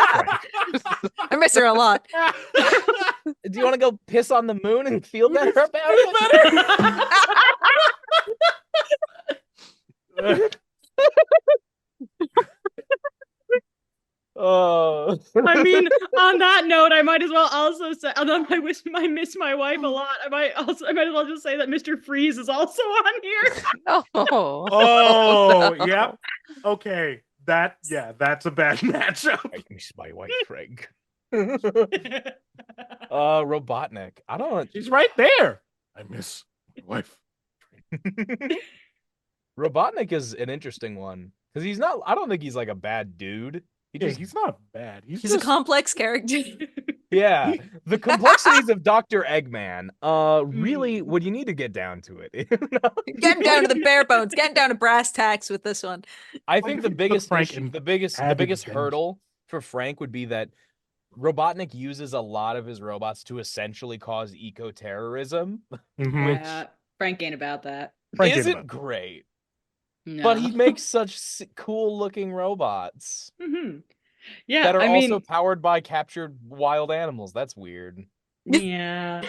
Frank. I miss her a lot. Do you want to go piss on the moon and feel better about it? Oh, I mean, on that note, I might as well also say, although I miss my wife a lot. I might as well just say that Mr. Freeze is also on here. Oh. Oh, yeah. Okay. That's a bad matchup. I miss my wife, Frank. Robotnik. I don't. She's right there. I miss my wife. Robotnik is an interesting one because he's not. I don't think he's like a bad dude. He's not bad. He's He's a just complex character. Yeah, the complexities of Dr. Eggman. Really, when you need to get down to it. You know? Getting down to the bare bones, getting down to brass tacks with this one. I think the biggest Frank issue, and the biggest added hurdle for Frank would be that Robotnik uses a lot of his robots to essentially cause eco-terrorism, Mhm. which Yeah, Frank ain't about that. Frank ain't isn't about that. great. No. But he makes such cool-looking robots Yeah, that are I also mean, powered by captured wild animals. That's weird. yeah,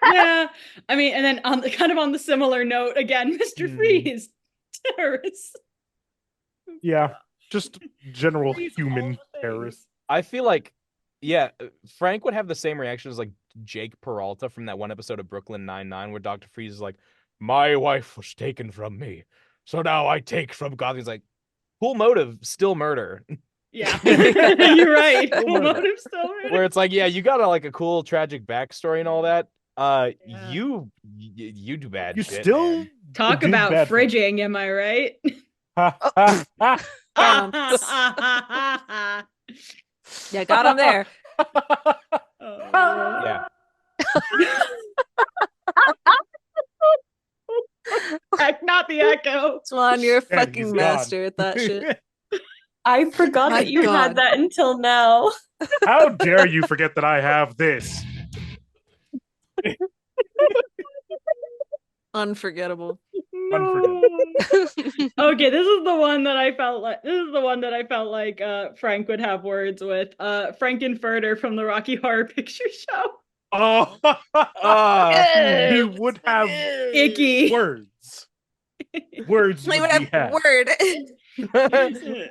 yeah. I mean, and then on the similar note again, Mr. Hmm. Freeze, terrorists. Yeah, just general Freeze human all the things. terrorists. I feel like, yeah, Frank would have the same reaction as like Jake Peralta from that one episode of Brooklyn Nine-Nine where Dr. Freeze is like, my wife was taken from me, so now I take from God. He's like, cool motive, still murder. Yeah, you're right. Still Cool murder. motive still right. Where it's like, yeah, you got a tragic backstory and all that. Yeah. You do bad You shit, still man. Talk did about bad things. fridging, am I right? Ha, ha, ha. Yeah, got him there. Oh. Yeah. Heck, not the echo. Swan, you're a And fucking he's master gone. at that shit. I forgot My that you God. had that until now. How dare you forget that I have this? Unforgettable. No. Okay, this is the one that I felt like Frank would have words with. Frankenfurter from the Rocky Horror Picture Show. Oh, he would have Icky. words. Words They would would be have had. word.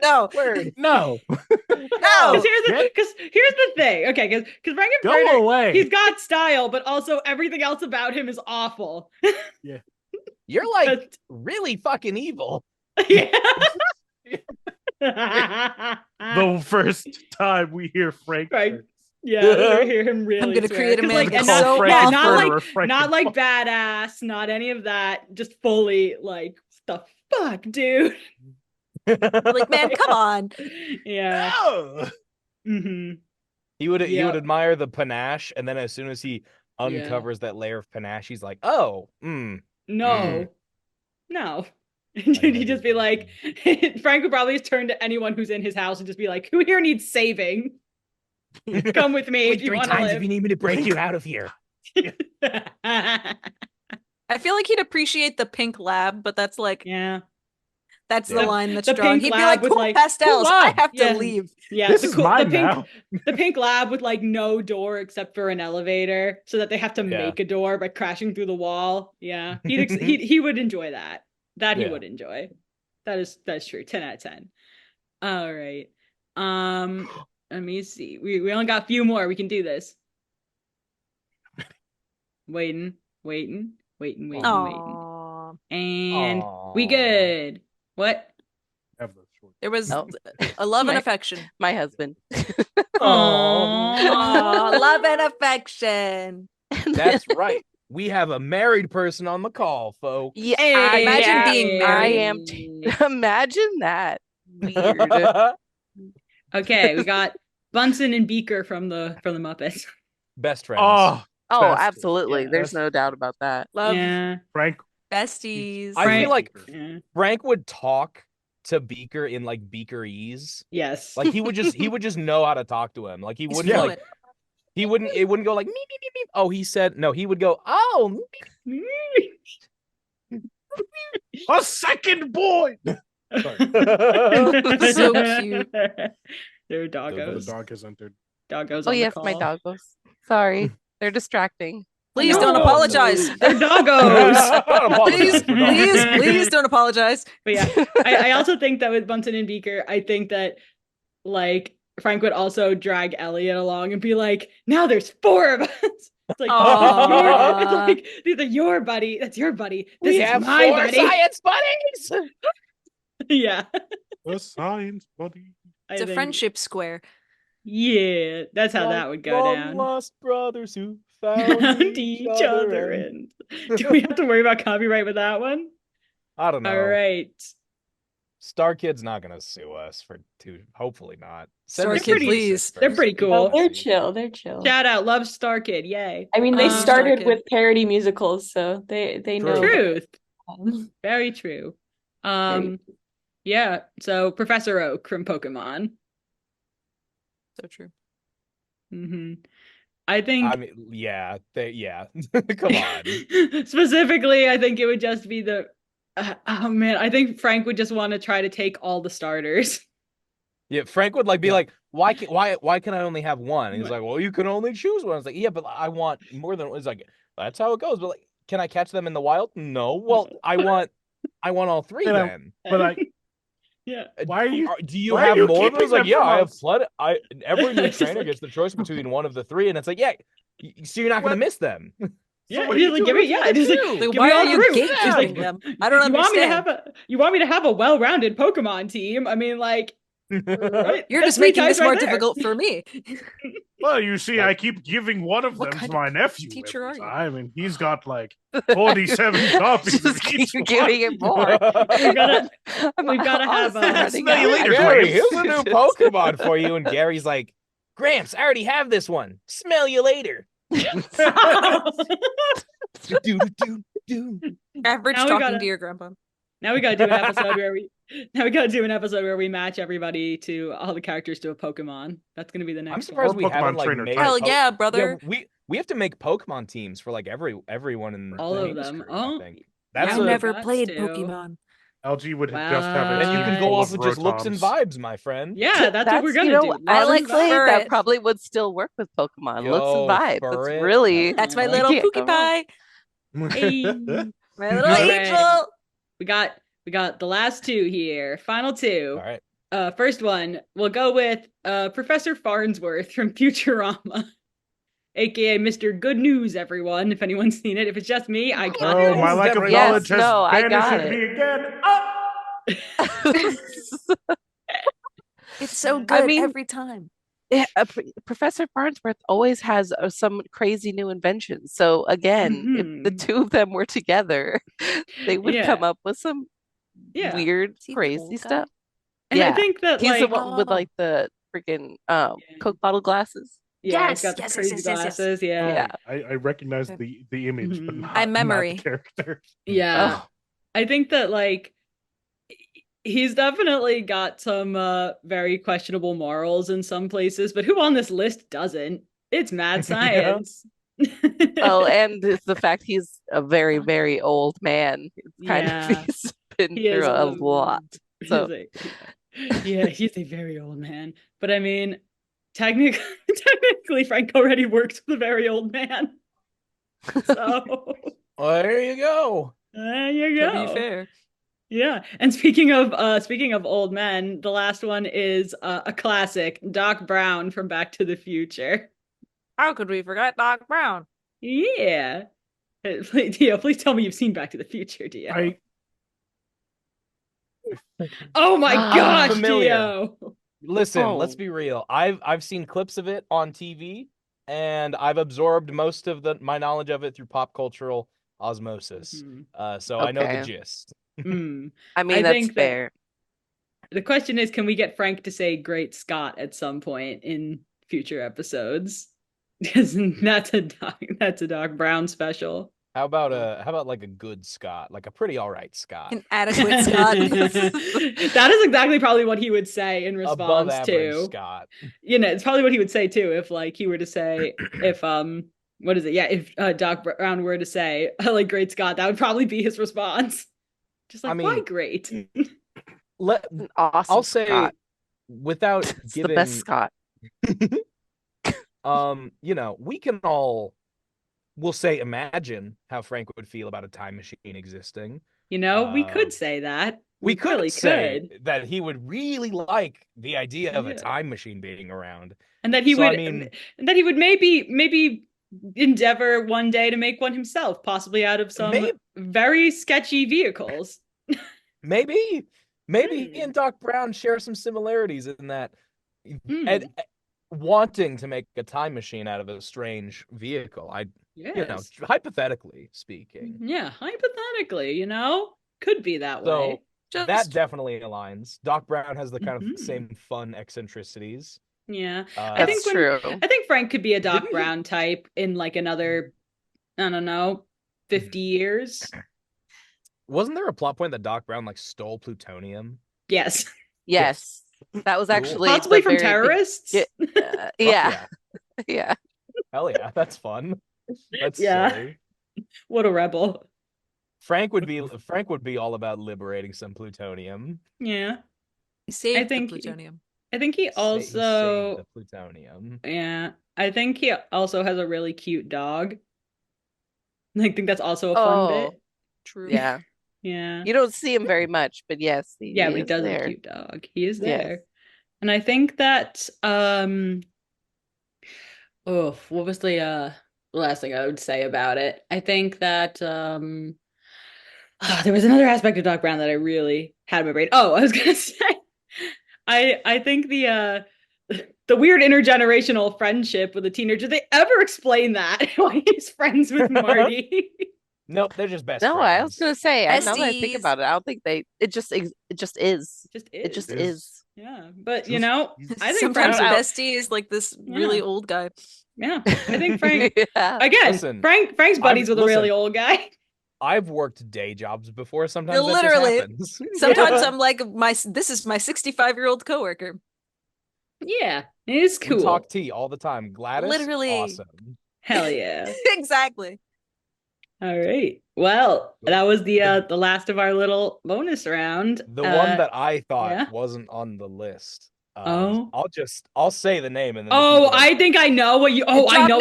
No. Word. No, No. Because here's the thing. Okay, because go Frankenfurter, away. he's got style, but also everything else about him is awful. You're like But- really fucking evil. Yeah. The first time we hear Frank. Right. Yeah, we hear him really. I'm gonna swear. create a 'Cause, man like, who's and Call so Frank yeah, and not Furter like a Frank not and like Fuck. badass, not any of that. Just fully like the fuck, dude. Like, man, come on. Yeah. Oh. hmm He would Yeah. admire the panache, and then as soon as he Yeah. uncovers that layer of panache, he's like, "Oh, No. Mm. No. He'd just be like, Frank would probably just turn to anyone who's in his house and just be like, "Who here needs saving? Come with me if you want to live." need me to break you out of here." I feel like he'd appreciate the pink lab, but that's like Yeah. That's Yeah. the line that's The drawn. pink He'd be lab like, with cool like pastels, cool I lab. have to Yeah. leave. Yeah, This is mine now. the pink lab with like no door except for an elevator, so that they have to make a door by crashing through the wall. Yeah, he would enjoy that. He would enjoy. That's true. 10 out of 10. All right. Let me see. We only got a few more. We can do this. Waiting. Aww. And we good. What? There was Oh. a love and affection. My husband. Aww, love and affection. That's right. We have a married person on the call, folks. Yeah, Imagine being married. Imagine that. Weird. Okay, we got Bunsen and Beaker from the Muppets. Best friends. Oh, Best. absolutely. Yeah, There's that's- no doubt about that. Love Yeah. Frank. besties. I feel like Yeah. Frank would talk to Beaker in like Beakerese. Yes. Like he would just know how to talk to him. Like he He's wouldn't fluent. it wouldn't go like meep, meep, meep, meep. Oh, he said no, he would go, oh, A second boy. Sorry. So cute. They're The doggos. dog has entered. Doggos Oh, on yes, the my call. doggos. Sorry. They're distracting. Please No. don't apologize. They're doggos. Don't apologize Please, for dogs. please don't apologize. But yeah, I also think that with Bunsen and Beaker, I think that like Frank would also drag Elliot along and be like, now there's 4 of us. It's like, Aw. it's like these are your buddy. That's your buddy. This We is have my 4 buddy. science buddies. Yeah. A science buddy. I It's a think- friendship square. Yeah, that's how that would go Long down. lost brothers who Found found each other and do we have to worry about copyright with that one? I don't know. All right. Star Kid's not gonna sue us for hopefully not. Star us Kid, some please. music They're first. pretty Oh, cool. they're chill. They're chill. Shout out, love Star Kid, yay. I mean, they Star started Kid. with parody musicals, so they know. Truth. Um, Very true. Very- Yeah, so Professor Oak from Pokemon. So true. I think I mean, yeah. Come on. specifically, I think it would just be the oh man, I think Frank would just want to try to take all the starters. Yeah, Frank would be like, why can I only have one? And he's like, well, you can only choose one. I was like, yeah, but I want more than one. He's like, that's how it goes. But like, can I catch them in the wild? No. Well, I want all 3 And then. But Yeah. why are you? Do you why are have you more of keeping those? Like, them yeah, from I have us? flooded. Every new It's just trainer like- gets the choice between one of the 3, and it's like, yeah, so you're not gonna What? miss them. Yeah, what are he's you like, give doing me, with yeah, the just like, two? Like, give why me all are the you room. He's gatekeeping like, them? I don't you want me to understand. have a well-rounded Pokemon team? I mean, like, right? You're That's just 3 making types this more right there. difficult for me. Well, you see, I keep giving one of What them to kind my of nephew teacher every are you? time, and he's got like 47 copies of Just each keep one. giving it more. We've gotta have, honestly running Smell you out. later, Gary, James. here's a new Pokemon for you. And Gary's like, Gramps, I already have this one. Smell you later. Do. Average Now we talking gotta- to your grandpa. Now we gotta do an episode where we match everybody to all the characters to a Pokemon. That's gonna be the next I'm surprised Or we Pokemon haven't like trainer made. type. Hell a- yeah, brother. Yeah, we have to make Pokemon teams for like everyone in All the of them. industry, Oh, I think. That's yeah, I've a, we never got played to. Pokemon. LG would Wow. just have its then you can hands go full off of with just looks and Rotons. vibes, my friend. Yeah, that's what we're gonna you know, do. I Looks like and saying vibes. that Furret. probably would still work with Pokemon. Looks Yo, and vibes. Furret. That's really That's my Oh, little you can't Pookie go wrong. Pie. Hey. My little All right. angel. We got the last 2 here. Final 2. All right. First one, we'll go with Professor Farnsworth from Futurama, aka Mr. Good News, everyone. If anyone's seen it, if it's just me, I got Oh, this. my lack of Yes, knowledge has no, I got banished it. me again. Ah! It's so I good mean- every time. Yeah, Professor Farnsworth always has some crazy new inventions. So again, if the Mhm. 2 of them were together, they would Yeah. come up with some Yeah. weird, Is he the crazy old guy? stuff. And I Yeah. think that He's the like one with like the freaking Coke bottle glasses. yeah, Yes, he's got the yes, crazy yes, yes, yes, yes. glasses. Yeah. Yeah. I recognize the image, but Mhm. not, I not memory. the character. Yeah. Oh, I think that like he's definitely got some very questionable morals in some places, but who on this list doesn't? It's mad science. well, and it's the fact he's a very, very old man. It's kind Yeah. of he's been He is through a lot. So yeah, he's a very old man. But I mean, technically, Frank already works with a very old man. So Well, there you go. there you To go. be fair. Yeah. And speaking of old men, the last one is a classic, Doc Brown from Back to the Future. How could we forget Doc Brown? Yeah. Dio, please tell me you've seen Back to the Future, Dio. Oh my gosh, Familiar. Dio. Listen, let's be real. I've seen clips of it on TV, and I've absorbed most of my knowledge of it through pop cultural osmosis. So I know the gist. I mean, I that's think fair. The question is, can we get Frank to say "Great Scott" at some point in future episodes? Because that's a Doc Brown special. How about like a good Scott, like a pretty all right Scott, An adequate Scott. That is exactly probably what he would say in above response average to Scott. You know, it's probably what he would say too if like he were to say if what is it? Yeah, if Doc Brown were to say like "Great Scott," that would probably be his response. Just like, I mean, why great? An awesome I'll say Scott. without It's giving the best Scott. you know, we'll say imagine how Frank would feel about a time machine existing. You know, we could say that. We could really say that he would really like the idea of a time machine being around. And that he would maybe endeavor one day to make one himself, possibly out of some very sketchy vehicles. Maybe he and Doc Brown share some similarities in that and wanting to make a time machine out of a strange vehicle. You know, hypothetically speaking. Yeah, hypothetically, you know, could be that way. That definitely aligns. Doc Brown has the kind of same fun eccentricities. Yeah, that's true. I think Frank could be a Doc Brown type in like another, I don't know, 50 years. Wasn't there a plot point that Doc Brown like stole plutonium? Yes. Yes. That was actually possibly from terrorists. Yeah. Yeah. Hell yeah, that's fun. That's silly. What a rebel. Frank would be all about liberating some plutonium. Yeah. He saved the plutonium. I think he also he saved the plutonium. Yeah. I think he also has a really cute dog. I think that's also a fun bit. True. Yeah. Yeah. You don't see him very much, but yes, but he does have a cute dog. He is there. Yes. And I think that what was the last thing I would say about it? I think that there was another aspect of Doc Brown that I really had in my brain. Oh, I was gonna say I think the weird intergenerational friendship with a teenager, they ever explain that? Why he's friends with Marty? Nope, they're just best friends. I was gonna say, now that I think about it, I don't think it just is. It just is. Yeah, but you know, I think sometimes bestie is like this really old guy. Yeah, I think Frank. Again, Frank's buddies with a really old guy. I've worked day jobs before. Sometimes literally, that just happens. Sometimes I'm like, this is my 65-year-old coworker. Yeah, it is cool. We talk tea all the time. Gladys, literally, awesome. Hell yeah, exactly. All right. Well, that was the last of our little bonus round. The one that I thought wasn't on the list. I'll say the name and then. I think I know what you. I know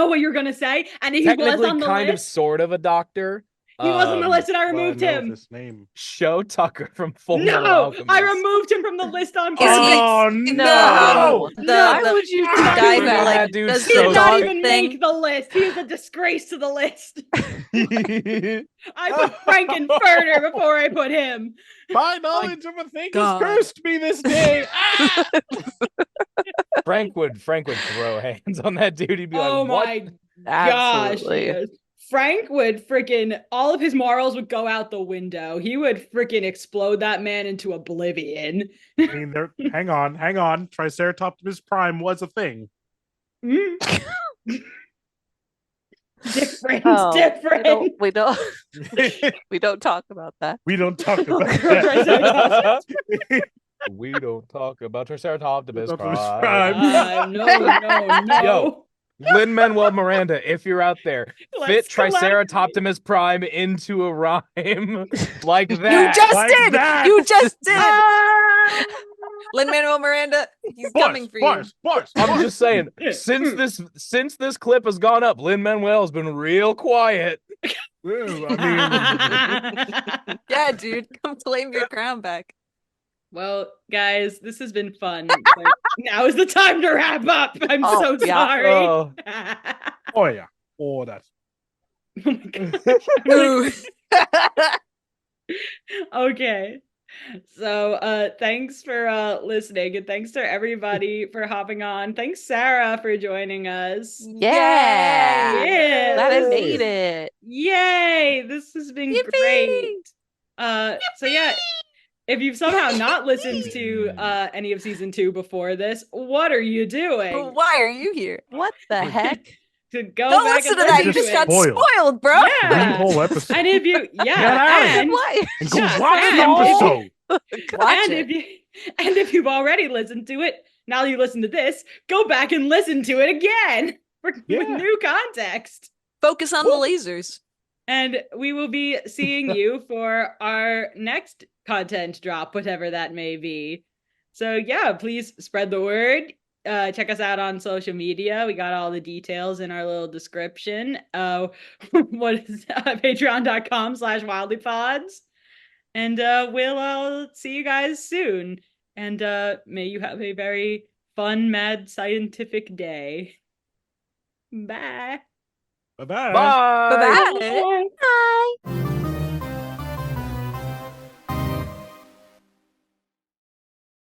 what you're gonna say. And he was on the kind list. Of, sort of a doctor. He was on the list, and I removed him. His name. Show Tucker from Full Metal Alchemist. I removed him from the list on purpose. Oh no! Why would you guy who like does he did not even make the list? He is a disgrace to the list. I put Frankenfurter before I put him. My knowledge of a thing has cursed me this day. Frank would throw hands on that dude. He'd be like, "Oh my gosh!" Frank would freaking, all of his morals would go out the window. He would freaking explode that man into oblivion. I mean, hang on. Triceratops Prime was a thing. Different. We don't we don't talk about that. We don't talk about that. We don't talk about Triceratops Prime. No. Yo, Lin-Manuel Miranda, if you're out there, fit Let's Triceratoptimus Prime into a rhyme like You that. just Like did. that. You just did. Lin-Manuel Miranda, he's coming for you. I'm just saying, since this clip has gone up, Lin-Manuel has been real quiet. Well, I mean, Yeah, dude, come claim your crown back. Well, guys, this has been fun. But now is the time to wrap up. I'm so yeah. sorry. Oh. oh yeah. Oh, that's Oh my God. Ooh. Okay. So thanks for listening, and thanks to everybody for hopping on. Thanks, Sarah, for joining us. Yeah. Yeah. Glad I this made is- it. Yay! This has been Yippee! great. So yeah, if you've somehow not listened to any of season 2 before this, what are you doing? But why are you here? What the heck? To go Don't back listen and to that. You listen just to got it. spoiled, bro. Yeah. 3 whole episodes. And if you Get out of here. and Why? And go Yeah, watch and the if you- episode. Watch and it. if you've already listened to it, now that you listen to this, go back and listen to it again with Yeah. new context. Focus on the lasers. And we will be seeing you for our next content drop, whatever that may be. So yeah, please spread the word. Check us out on social media. We got all the details in our little description. What is patreon.com/wildlypods. And we'll all see you guys soon. And may you have a very fun, mad, scientific day. Bye. Bye-bye. Bye. Bye-bye. Bye. Bye.